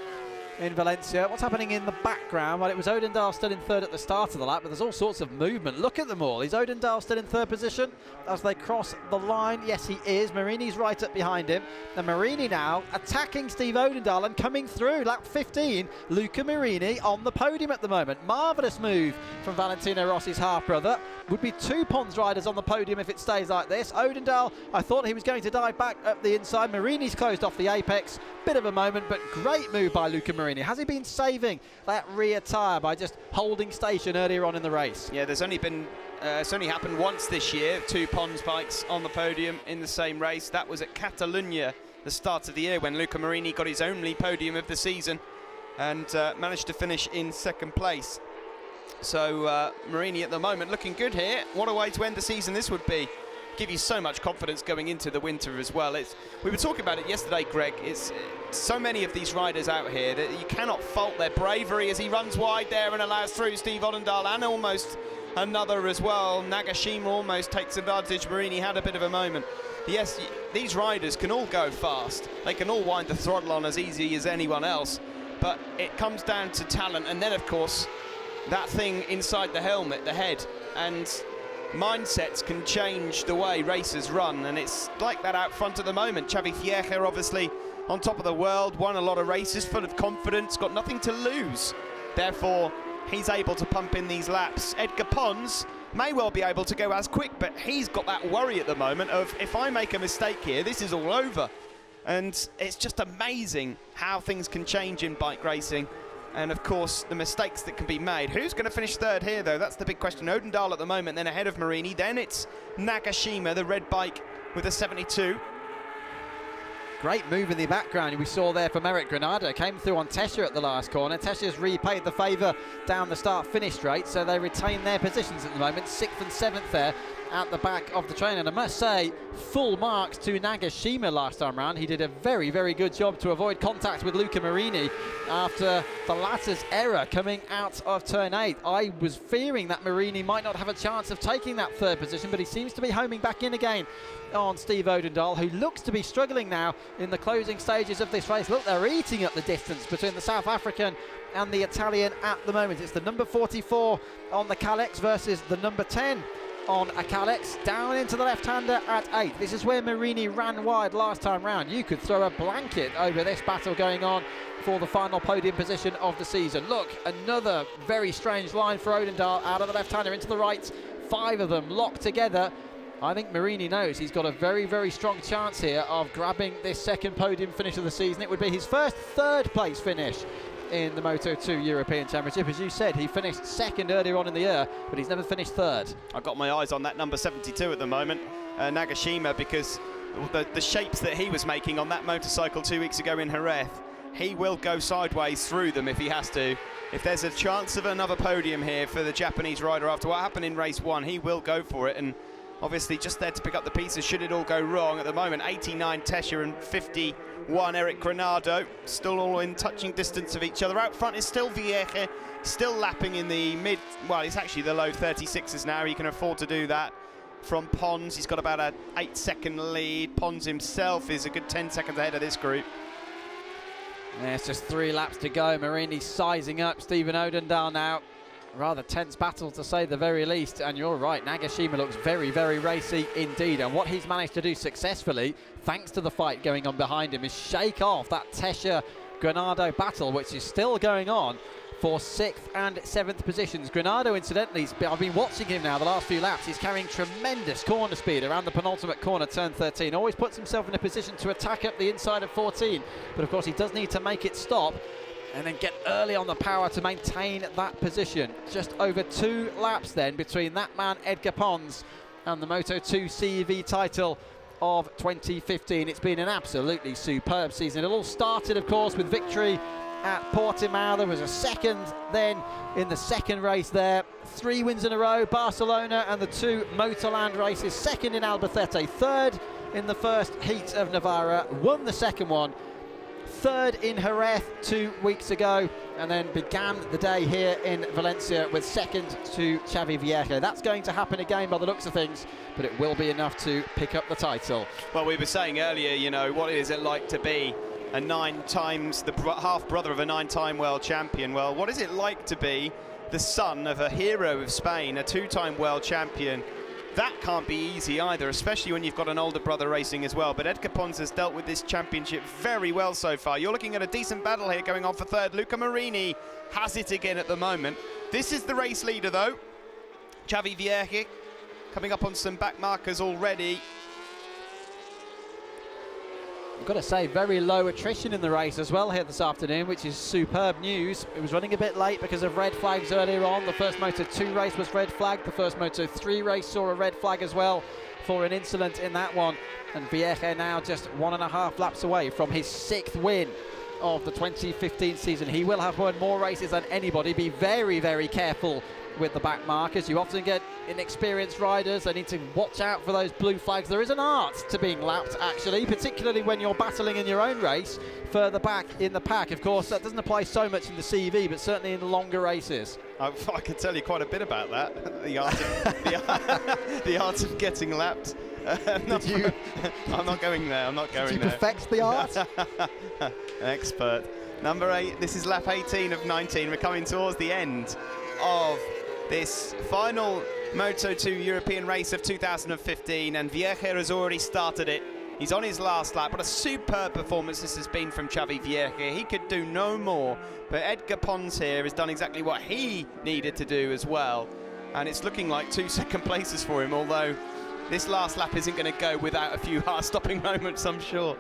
in Valencia. What's happening in the background? Well, it was Odendaal still in 3rd at the start of the lap, but there's all sorts of movement. Look at them all. Is Odendaal still in 3rd position as they cross the line? Yes, he is. Marini's right up behind him. And Marini now attacking Steve Odendaal and coming through lap 15. Luca Marini on the podium at the moment. Marvellous move from Valentino Rossi's half-brother. Would be 2 Pons riders on the podium if it stays like this. Odendaal, I thought he was going to dive back up the inside. Marini's closed off the apex. Bit of a moment, but great move by Luca Marini. Has he been saving that rear tyre by just holding station earlier on in the race? Yeah, there's only been it's only happened once this year, 2 Pons bikes on the podium in the same race. That was at Catalunya, the start of the year, when Luca Marini got his only podium of the season and managed to finish in 2nd place. So Marini at the moment looking good here. What a way to end the season this would be. Give you so much confidence going into the winter as well. We were talking about it yesterday, Greg. It's so many of these riders out here that you cannot fault their bravery as he runs wide there and allows through Steve Odendaal and almost another as well. Nagashima almost takes advantage. Marini had a bit of a moment. Yes, these riders can all go fast. They can all wind the throttle on as easy as anyone else, but it comes down to talent, and then of course that thing inside the helmet, the head, and mindsets can change the way racers run, and it's like that out front at the moment. Xavi Vieja obviously on top of the world, won a lot of races, full of confidence, got nothing to lose. Therefore, he's able to pump in these laps. Edgar Pons may well be able to go as quick, but he's got that worry at the moment of, if I make a mistake here, this is all over. And it's just amazing how things can change in bike racing. And of course, the mistakes that can be made. Who's going to finish third here, though? That's the big question. Odendahl at the moment, then ahead of Marini. Then it's Nagashima, the red bike, with a 72. Great move in the background we saw there from Eric Granado. Came through on Tesha at the last corner. Tesha's repaid the favour down the start-finish straight, so they retain their positions at the moment. 6th and 7th there at the back of the train. And I must say, full marks to Nagashima last time round. He did a very, very good job to avoid contact with Luca Marini after the latter's error coming out of turn 8. I was fearing that Marini might not have a chance of taking that third position, but he seems to be homing back in again on Steve Odendahl, who looks to be struggling now in the closing stages of this race. Look, they're eating up the distance between the South African and the Italian at the moment. It's the number 44 on the Kalex versus the number 10 on a Kalex, down into the left-hander at 8. This is where Marini ran wide last time round. You could throw a blanket over this battle going on for the final podium position of the season. Look, another very strange line for Odendahl out of the left-hander into the right. 5 of them locked together. I think Marini knows he's got a very, very strong chance here of grabbing this second podium finish of the season. It would be his first third-place finish in the Moto2 European Championship. As you said, he finished second earlier on in the year, but he's never finished third. I've got my eyes on that number 72 at the moment, Nagashima, because the shapes that he was making on that motorcycle 2 weeks ago in Jerez, he will go sideways through them if he has to. If there's a chance of another podium here for the Japanese rider after what happened in race 1, he will go for it. And obviously just there to pick up the pieces should it all go wrong. At the moment, 89 Tesha and 51 Eric Granado, still all in touching distance of each other. Out front is still Vieche, still lapping in the mid, well, it's actually the low 36s now. He can afford to do that. From Pons, he's got about a 8-second lead. Pons himself is a good 10 seconds ahead of this group. Yeah, it's just 3 laps to go. Marini sizing up Stephen Odendahl now. Rather tense battle to say the very least, and you're right, Nagashima looks very, very racy indeed, and what he's managed to do successfully, thanks to the fight going on behind him, is shake off that Tesha-Granado battle, which is still going on for 6th and 7th positions. Granado, incidentally, I've been watching him now the last few laps. He's carrying tremendous corner speed around the penultimate corner, turn 13. Always puts himself in a position to attack up the inside of 14, but of course he does need to make it stop and then get early on the power to maintain that position. Just over 2 laps then between that man Edgar Pons and the Moto2 CEV title of 2015. It's been an absolutely superb season. It all started, of course, with victory at Portimao. There was a second then in the second race there. 3 wins in a row, Barcelona and the 2 Motorland races. Second in Albacete, third in the first heat of Navarra, won the second one. Third in Jerez 2 weeks ago, and then began the day here in Valencia with second to Xavi Vieche. That's going to happen again by the looks of things, but it will be enough to pick up the title. Well, we were saying earlier, you know, what is it like to be a 9 times, the half-brother of a 9-time world champion? Well, what is it like to be the son of a hero of Spain, a 2-time world champion? That can't be easy either, especially when you've got an older brother racing as well. But Edgar Pons has dealt with this championship very well so far. You're looking at a decent battle here going on for third. Luca Marini has it again at the moment. This is the race leader, though. Xavi Vieche coming up on some back markers already. I've got to say, very low attrition in the race as well here this afternoon, which is superb news. It was running a bit late because of red flags earlier on. The first Moto2 race was red flagged. The first Moto3 race saw a red flag as well for an incident in that one. And Vieche now just 1.5 laps away from his 6th win of the 2015 season. He will have won more races than anybody. Be very, very careful with the back markers. You often get inexperienced riders. They need to watch out for those blue flags. There is an art to being lapped, actually, particularly when you're battling in your own race further back in the pack. Of course, that doesn't apply so much in the CEV, but certainly in longer races. I can tell you quite a bit about that. The art of, the art of getting lapped. I'm not going there. I'm not going there. Did you perfect the art? An expert. Number 8. This is lap 18 of 19. We're coming towards the end of this final Moto2 European race of 2015, and Vieche has already started it. He's on his last lap. What a superb performance this has been from Xavi Vieche. He could do no more, but Edgar Pons here has done exactly what he needed to do as well. and it's looking like 2 second places for him, although this last lap isn't going to go without a few heart-stopping moments, I'm sure.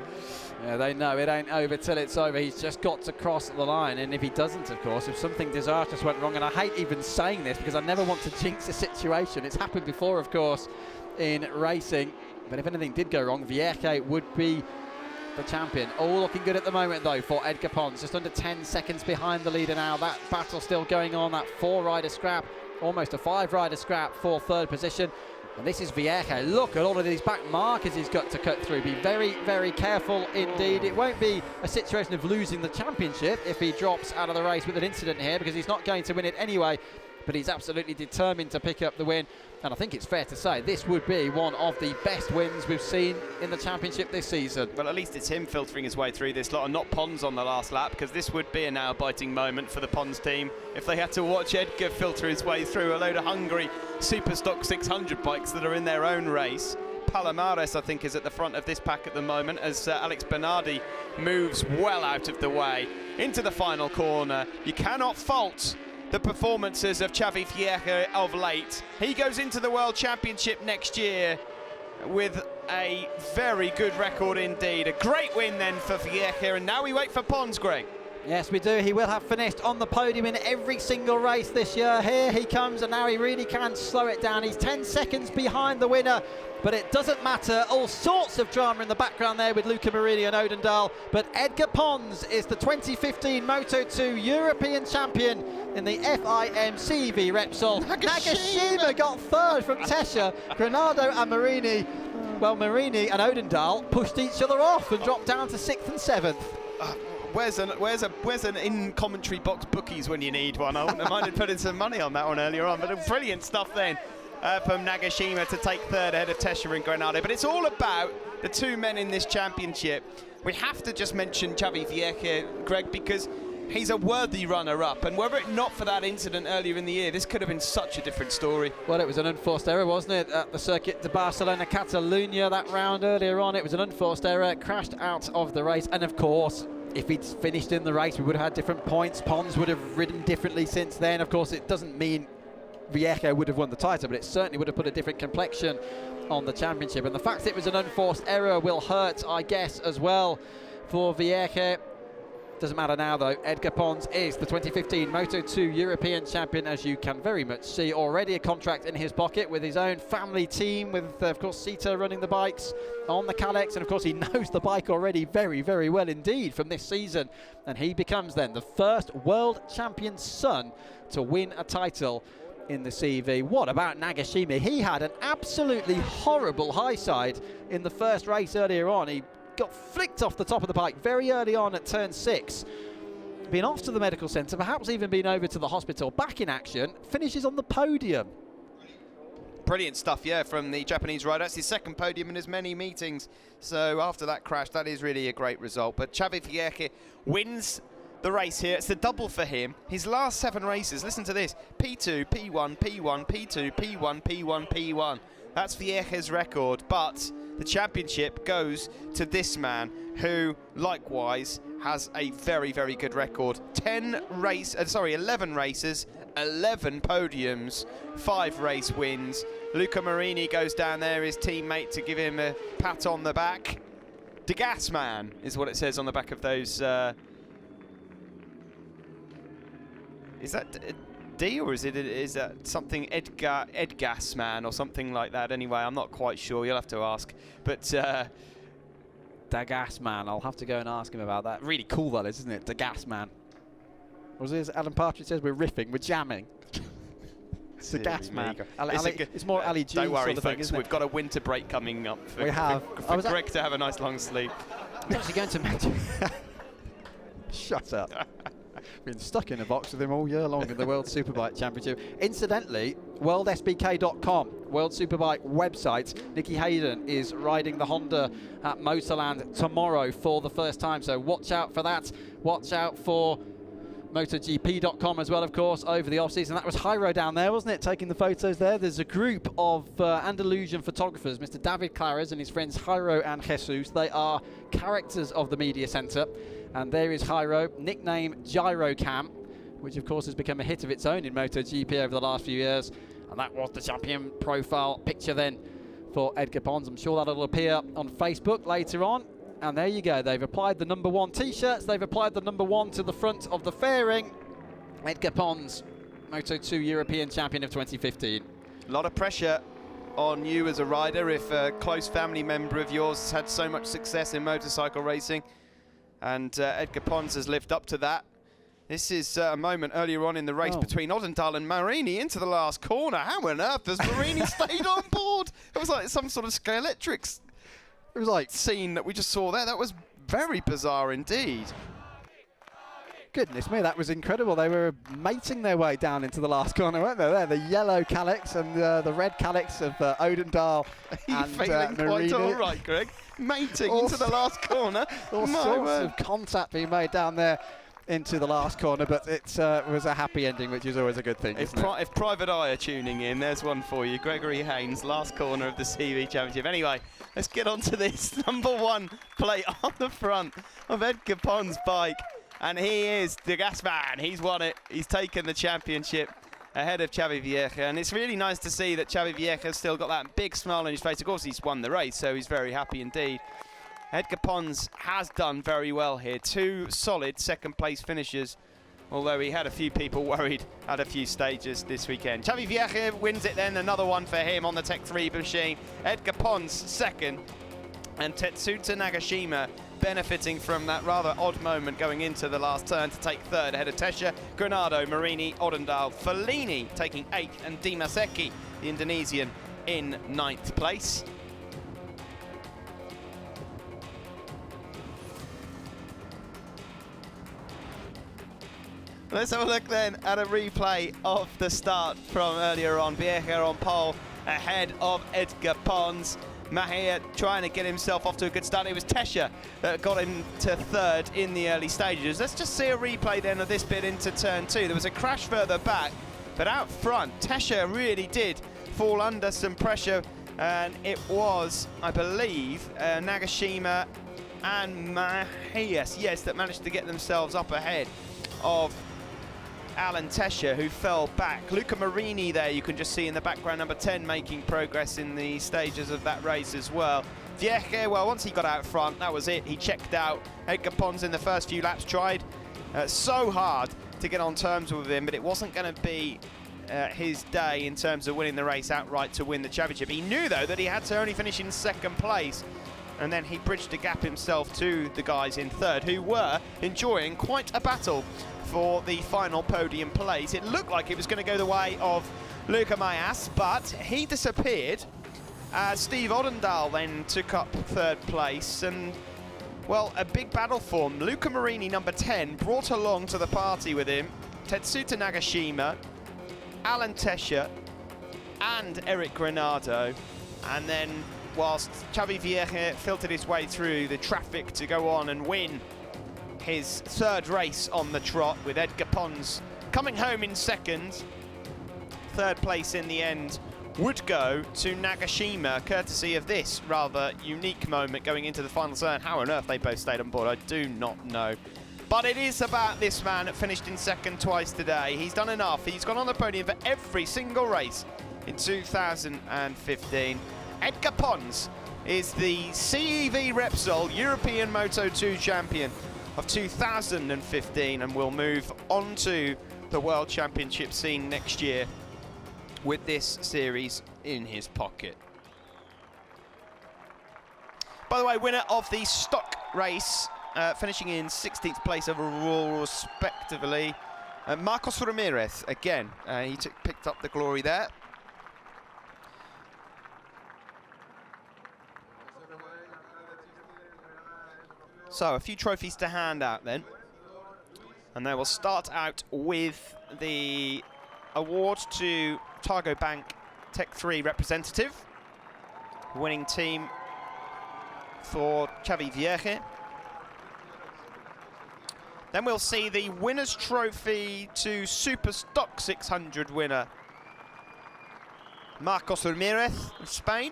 Yeah, they know it ain't over till it's over. He's just got to cross the line, and if he doesn't, of course, if something disastrous went wrong, and I hate even saying this because I never want to jinx a situation. It's happened before, of course, in racing, but if anything did go wrong, Vierge would be the champion. All looking good at the moment, though, for Edgar Pons. Just under 10 seconds behind the leader now. That battle still going on, that 4-rider scrap, almost a 5-rider scrap for 3rd position. And this is Vierge. Look at all of these back markers he's got to cut through. Be very, very careful indeed. It won't be a situation of losing the championship if he drops out of the race with an incident here, because he's not going to win it anyway. But he's absolutely determined to pick up the win. And I think it's fair to say this would be one of the best wins we've seen in the championship this season. Well, at least it's him filtering his way through this lot and not Pons on the last lap, because this would be a nail-biting moment for the Pons team if they had to watch Edgar filter his way through a load of hungry Superstock 600 bikes that are in their own race. Palomares, I think, is at the front of this pack at the moment as Alex Bernardi moves well out of the way into the final corner. You cannot fault the performances of Xavi Vierge of late. He goes into the World Championship next year with a very good record indeed. A great win then for Vierge, and now we wait for Pons, Greg. Yes, we do. He will have finished on the podium in every single race this year. Here he comes, and now he really can slow it down. He's 10 seconds behind the winner, but it doesn't matter. All sorts of drama in the background there with Luca Marini and Odendaal. But Edgar Pons is the 2015 Moto2 European champion in the FIM CV Repsol. Nagashima got 3rd from Tesha. Granado and Marini, well, Marini and Odendaal pushed each other off and dropped down to 6th and 7th. Where's an in-commentary box bookies when you need one? I wouldn't mind putting some money on that one earlier on, but brilliant stuff then from Nagashima to take 3rd ahead of Tesha and Granado. But it's all about the 2 men in this championship. We have to just mention Xavi Vierge, Greg, because he's a worthy runner-up, and were it not for that incident earlier in the year, this could have been such a different story. Well, it was an unforced error, wasn't it, at the Circuit de Barcelona Catalunya that round earlier on. It was an unforced error, crashed out of the race, and of course, if he'd finished in the race, we would have had different points. Pons would have ridden differently since then. Of course, it doesn't mean Vierge would have won the title, but it certainly would have put a different complexion on the championship. And the fact it was an unforced error will hurt, I guess, as well for Vierge. Doesn't matter now, though. Edgar Pons is the 2015 Moto2 European champion, as you can very much see. Already a contract in his pocket with his own family team, with, of course, Sita running the bikes on the Kalex. And, of course, he knows the bike already very, very well indeed from this season. And he becomes, then, the first world champion's son to win a title in the CV. What about Nagashima? He had an absolutely horrible high side in the first race earlier on. He got flicked off the top of the bike very early on at turn 6. Been off to the medical centre, perhaps even been over to the hospital. Back in action, finishes on the podium. Brilliant stuff, yeah, from the Japanese rider. That's his 2nd podium in as many meetings. So after that crash, that is really a great result. But Xavi Vierge wins the race here. It's the double for him. His last 7 races, listen to this: P2, P1, P1, P2, P1, P1, P1. That's Vierge's record, but the championship goes to this man, who likewise has a very, very good record. 11 races, 11 podiums, 5 race wins. Luca Marini goes down there, his teammate, to give him a pat on the back. De Gas Man is what it says on the back of those. Is that D, or is that something Edgas Man or something like that? Anyway, I'm not quite sure. You'll have to ask. But Dagas Man, I'll have to go and ask him about that. Really cool that is, isn't it? Dagas Man. Was it, as Alan Partridge says, we're riffing, we're jamming. It's the gas man. It's more Ali G. Don't worry, sort of folks. thing, isn't We've it? got a winter break coming up for, We have. for Greg to have a nice long sleep. I was actually going to mention. Shut up. Been stuck in a box with him all year long in the World Superbike Championship. Incidentally, worldsbk.com, World Superbike website. Nicky Hayden is riding the Honda at Motorland tomorrow for the first time, so watch out for that. Watch out for MotoGP.com as well, of course, over the off-season. That was Jairo down there, wasn't it, taking the photos there? There's a group of Andalusian photographers, Mr. David Clares and his friends Jairo and Jesus. They are characters of the media centre. And there is Jairo, nicknamed Gyrocam, which of course has become a hit of its own in MotoGP over the last few years. And that was the champion profile picture then for Edgar Pons. I'm sure that'll appear on Facebook later on. And there you go, they've applied the number 1 t-shirts, they've applied the number 1 to the front of the fairing. Edgar Pons, Moto2 European Champion of 2015. A lot of pressure on you as a rider if a close family member of yours has had so much success in motorcycle racing. And Edgar Pons has lived up to that. This is a moment earlier on in the race between Odendaal and Marini into the last corner. How on earth has Marini stayed on board? It was like some sort of Scalextric. It was like scene that we just saw there. That was very bizarre indeed. Goodness me, that was incredible. They were mating their way down into the last corner, weren't they? There, the yellow Calyx and the red Calyx of Odendaal. Are you feeling quite all right, Greg? Mating into the last corner. All sorts of contact being made down there into the last corner, but it was a happy ending, which is always a good thing. If Private Eye are tuning in, there's one for you. Gregory Haynes, last corner of the CV Championship. Anyway, let's get on to this. Number 1 plate on the front of Edgar Pons' bike. And he is the gas man. He's won it. He's taken the championship ahead of Xavi Vieja. And it's really nice to see that Xavi Vieja's still got that big smile on his face. Of course, he's won the race, so he's very happy indeed. Edgar Pons has done very well here. 2 solid second-place finishes, although he had a few people worried at a few stages this weekend. Xavi Vieja wins it then, another one for him on the Tech 3 machine. Edgar Pons second, and Tetsuta Nagashima benefiting from that rather odd moment going into the last turn to take third ahead of Tesha, Granado, Marini, Odendaal, Fellini taking 8th, and Dimaseki, the Indonesian, in 9th place. Let's have a look then at a replay of the start from earlier on. Vieja on pole ahead of Edgar Pons. Mahia trying to get himself off to a good start. It was Tesha that got him to third in the early stages. Let's just see a replay then of this bit into turn 2. There was a crash further back, but out front, Tesha really did fall under some pressure, and it was, I believe, Nagashima and Mahia, yes, that managed to get themselves up ahead of Alan Tesha, who fell back. Luca Marini there, you can just see in the background, number 10, making progress in the stages of that race as well. Vieja, well, once he got out front, that was it. He checked out. Edgar Pons in the first few laps tried so hard to get on terms with him, but it wasn't going to be his day in terms of winning the race outright to win the championship. He knew, though, that he had to only finish in second place, and then he bridged the gap himself to the guys in third, who were enjoying quite a battle for the final podium place. It looked like it was going to go the way of Luca Mayas, but he disappeared. Steve Odendaal then took up third place, and, well, a big battle formed. Luca Marini, number 10, brought along to the party with him Tetsuta Nagashima, Alan Tesha, and Eric Granado. And then, whilst Xavi Vieja filtered his way through the traffic to go on and win his third race on the trot, with Edgar Pons coming home in second. Third place in the end would go to Nagashima, courtesy of this rather unique moment going into the final turn. How on earth they both stayed on board, I do not know. But it is about this man that finished in second twice today. He's done enough. He's gone on the podium for every single race in 2015. Edgar Pons is the CEV Repsol European Moto2 champion of 2015, and will move on to the World Championship scene next year with this series in his pocket. By the way, winner of the stock race, finishing in 16th place overall respectively, Marcos Ramirez again. He picked up the glory there. So, a few trophies to hand out then. And they will start out with the award to Targo Bank Tech 3 representative. Winning team for Xavi Vieja. Then we'll see the winner's trophy to Super Stock 600 winner, Marcos Ramirez of Spain.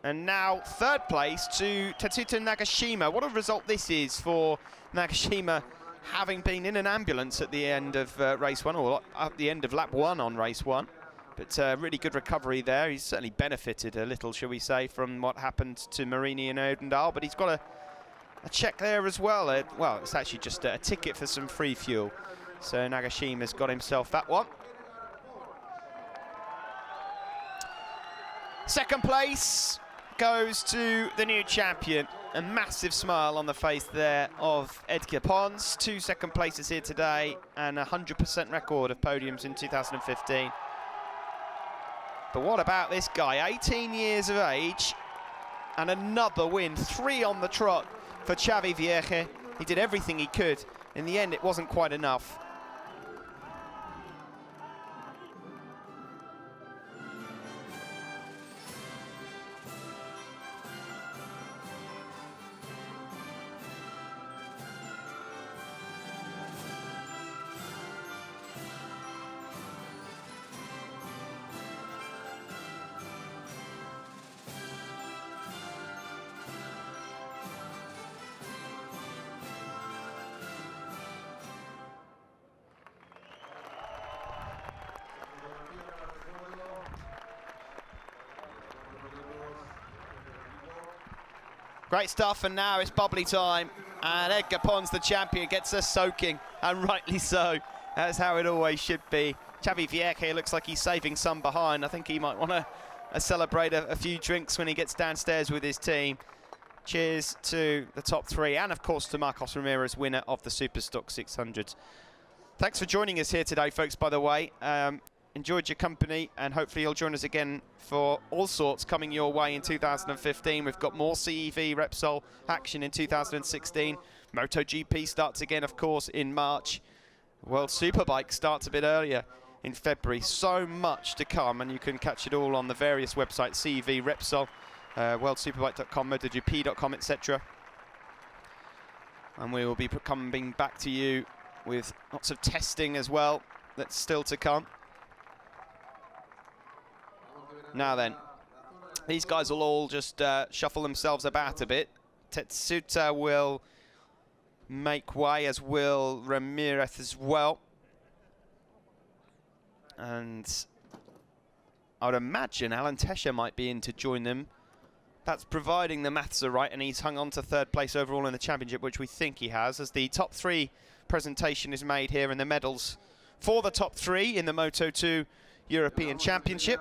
And now third place to Tetsuta Nagashima. What a result this is for Nagashima having been in an ambulance at the end of race 1, or at the end of lap 1 on race 1. But really good recovery there. He's certainly benefited a little, shall we say, from what happened to Marini and Odendaal, but he's got a check there as well. Well, it's actually just a ticket for some free fuel. So Nagashima's got himself that one. Second place goes to the new champion. A massive smile on the face there of Edgar Pons. 2 second places here today and a 100% record of podiums in 2015. But what about this guy? 18 years of age and another win. 3 on the trot for Xavi Vierge. He did everything he could. In the end, it wasn't quite enough. Great stuff, and now it's bubbly time. And Edgar Pons, the champion, gets us soaking, and rightly so. That's how it always should be. Xavi Vierge looks like he's saving some behind. I think he might want to celebrate a few drinks when he gets downstairs with his team. Cheers to the top 3, and of course to Marcos Ramirez, winner of the Superstock 600. Thanks for joining us here today, folks, by the way. Enjoyed your company, and hopefully you'll join us again for all sorts coming your way in 2015. We've got more CEV Repsol action in 2016. MotoGP starts again, of course, in March. World Superbike starts a bit earlier in February. So much to come, and you can catch it all on the various websites: CEV Repsol, worldsuperbike.com, MotoGP.com, etc. And we will be coming back to you with lots of testing as well that's still to come. Now then, these guys will all just shuffle themselves about a bit. Tetsuta will make way, as will Ramirez as well. And I would imagine Alan Tesher might be in to join them. That's providing the maths are right, and he's hung on to 3rd place overall in the championship, which we think he has, as the top 3 presentation is made here, and the medals for the top 3 in the Moto2 European Championship.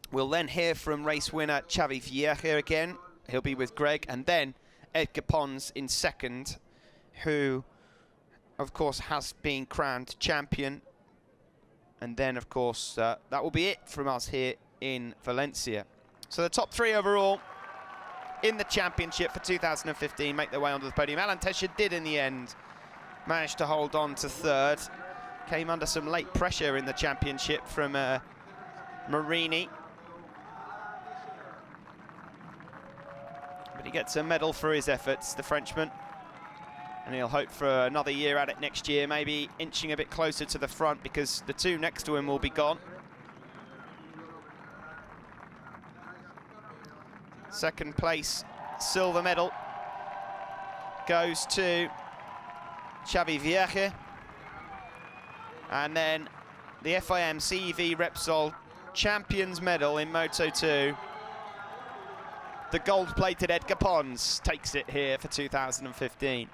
We'll then hear from race winner Xavi Vierge again. He'll be with Greg, and then Edgar Pons in 2nd, who, of course, has been crowned champion. And then, of course, that will be it from us here in Valencia. So the top 3 overall in the championship for 2015 make their way onto the podium. Alan Tesher did, in the end, manage to hold on to 3rd. Came under some late pressure in the championship from Marini. But he gets a medal for his efforts, the Frenchman. And he'll hope for another year at it next year, maybe inching a bit closer to the front, because the 2 next to him will be gone. 2nd place, silver medal, goes to Xavi Vierge. And then the FIM CEV Repsol Champions Medal in Moto2. The gold-plated Edgar Pons takes it here for 2015.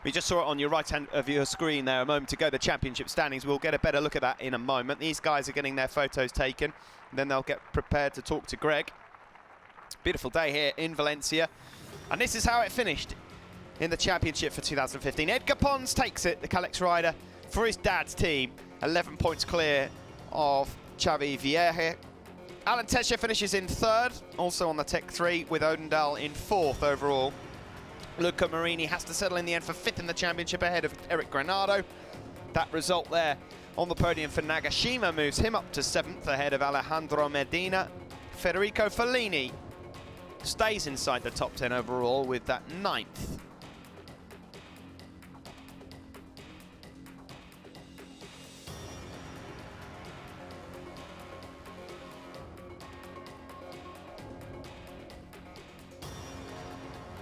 We just saw it on your right hand of your screen there a moment ago, the championship standings. We'll get a better look at that in a moment. These guys are getting their photos taken, and then they'll get prepared to talk to Greg. Beautiful day here in Valencia. And this is how it finished in the championship for 2015. Edgar Pons takes it, the Calex rider, for his dad's team. 11 points clear of Xavi Vierge. Alan Tesher finishes in 3rd, also on the Tech 3, with Odendaal in 4th overall. Luca Marini has to settle in the end for 5th in the championship ahead of Eric Granado. That result there on the podium for Nagashima moves him up to 7th ahead of Alejandro Medina. Federico Fellini stays inside the top 10 overall with that 9th.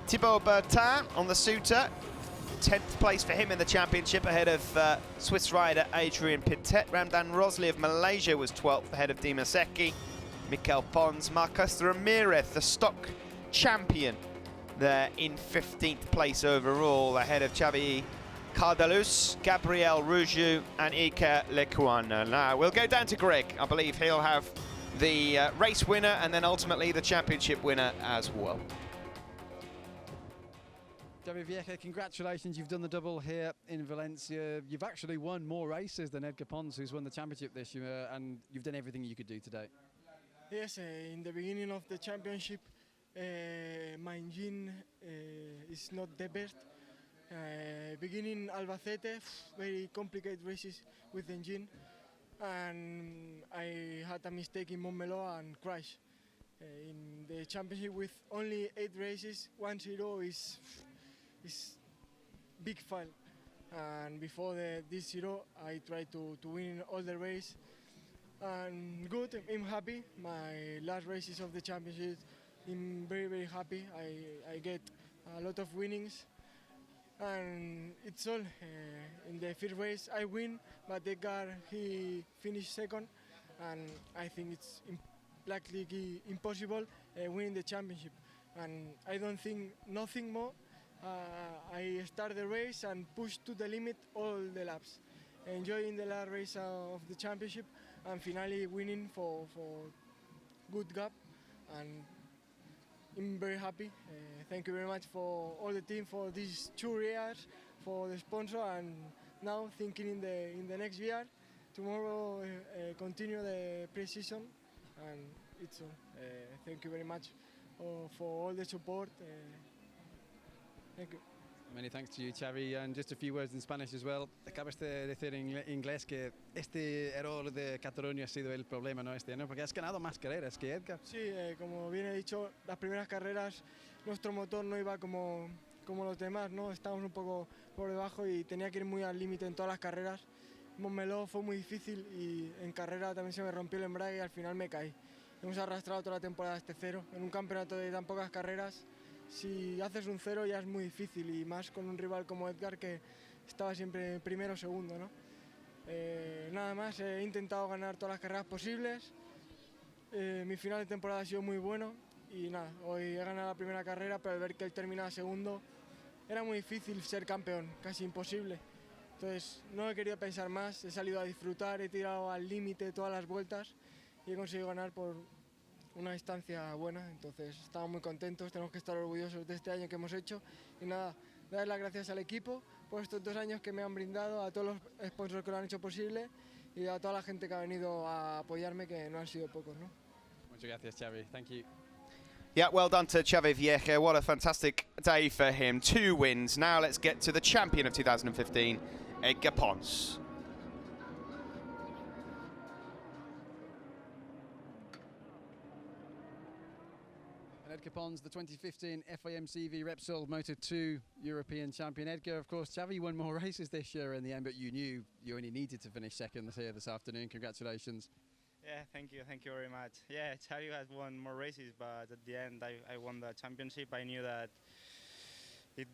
Thibaut Bertin on the Suter, 10th place for him in the championship ahead of Swiss rider Adrian Pitet. Ramdan Rosli of Malaysia was 12th ahead of Dimaseki. Mikel Pons, Marcos Ramirez, the stock champion, there in 15th place overall ahead of Xavi Cardalus, Gabriel Rougeau and Iker Lecuona. Now we'll go down to Greg. I believe he'll have the race winner and then ultimately the championship winner as well. Xavi Vieja, congratulations, you've done the double here in Valencia. You've actually won more races than Edgar Pons, who's won the championship this year, and you've done everything you could do today. Yes, in the beginning of the championship, my engine is not the best. Beginning Albacete, very complicated races with the engine, and I had a mistake in Montmeló and crashed. In the championship with only 8 races, 1-0 is big fun. And before this 0, I tried to win all the race. And good, I'm happy. My last races of the championship, I'm very happy. I get a lot of winnings. And it's all. In the first race I win, but the car, he finished second. And I think it's practically impossible winning the championship. And I don't think nothing more. I start the race and push to the limit all the laps, enjoying the last race of the championship and finally winning for good gap, and I'm very happy. Thank you very much for all the team for these 2 years, for the sponsor, and now thinking in the next year, tomorrow continue the pre-season, and it's all. Thank you very much for all the support. Thank you. Many thanks to you, Xavi, and just a few words in Spanish as well. Acabas de decir en inglés que este error de Cataluña ha sido el problema, ¿no? Este año, porque has ganado más carreras que Edgar. Sí, como bien he dicho, las primeras carreras nuestro motor no iba como los demás, ¿no? Estábamos un poco por debajo y tenía que ir muy al límite en todas las carreras. Montmeló fue muy difícil y en carrera también se me rompió el embrague y al final me caí. Hemos arrastrado toda la temporada este 0. En un campeonato de tan pocas carreras, si haces un 0 ya es muy difícil, y más con un rival como Edgar, que estaba siempre primero o segundo, ¿no? Nada más, he intentado ganar todas las carreras posibles. Mi final de temporada ha sido muy bueno y nada, hoy he ganado la primera carrera, pero al ver que él terminaba segundo era muy difícil ser campeón, casi imposible. Entonces no he querido pensar más, he salido a disfrutar, he tirado al límite todas las vueltas y he conseguido ganar por una distancia buena. Entonces estamos muy contentos, tenemos que estar orgullosos de este año que hemos hecho y nada, dar las gracias al equipo por estos 2 años que me han brindado, a todos los sponsors que lo han hecho posible y a toda la gente que ha venido a apoyarme, que no han sido pocos, ¿no? Muchas gracias, Xavi. Thank you. Yeah, well done to Xavi Vieja. What a fantastic day for him. 2 wins. Now let's get to the champion of 2015, Edgar Pons. Edgar Pons, the 2015 FIM CV Repsol Moto2 European champion. Edgar, of course, Xavi won more races this year in the end, but you knew you only needed to finish second here this afternoon. Congratulations. Yeah, thank you very much. Yeah, Xavi has won more races, but at the end I won the championship. I knew that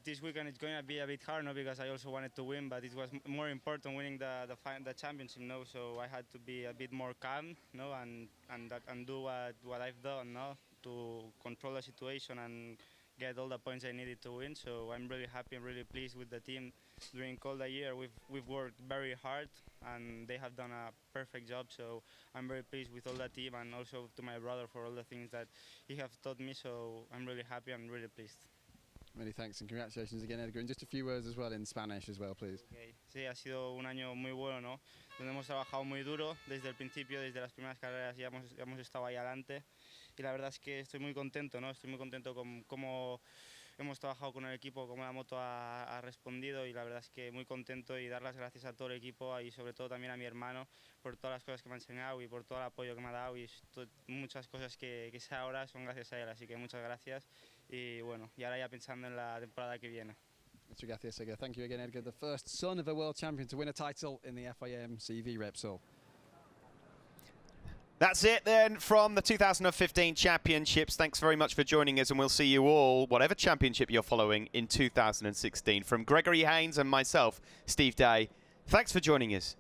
this weekend it's going to be a bit hard, no, because I also wanted to win, but it was more important winning the championship, no. So I had to be a bit more calm, no, and do what I've done, no, to control the situation and get all the points I needed to win. So I'm really happy and really pleased with the team. During all the year we've worked very hard and they have done a perfect job, so I'm very pleased with all the team, and also to my brother for all the things that he has taught me. So I'm really happy and really pleased. Many thanks and congratulations again, Edgar. And just a few words as well in Spanish as well, please. Okay. Sí, ha sido un año muy bueno, ¿no? Donde hemos trabajado muy duro desde el principio, desde las primeras carreras ya hemos estado ahí adelante, y la verdad es que estoy muy contento, ¿no? Estoy muy contento con cómo hemos trabajado con el equipo, como la moto ha respondido, y la verdad es que muy contento, y dar las gracias a todo el equipo y sobre todo también a mi hermano por todas las cosas que me ha enseñado y por todo el apoyo que me ha dado, y muchas cosas que sé ahora son gracias a él, así que muchas gracias, y bueno, y ahora ya pensando en la temporada que viene. Muchas gracias, Edgar. Thank you again, Edgar. The first son of a world champion to win a title in the FIM CV Repsol. That's it then from the 2015 Championships. Thanks very much for joining us, and we'll see you all, whatever championship you're following, in 2016. From Gregory Haynes and myself, Steve Day, thanks for joining us.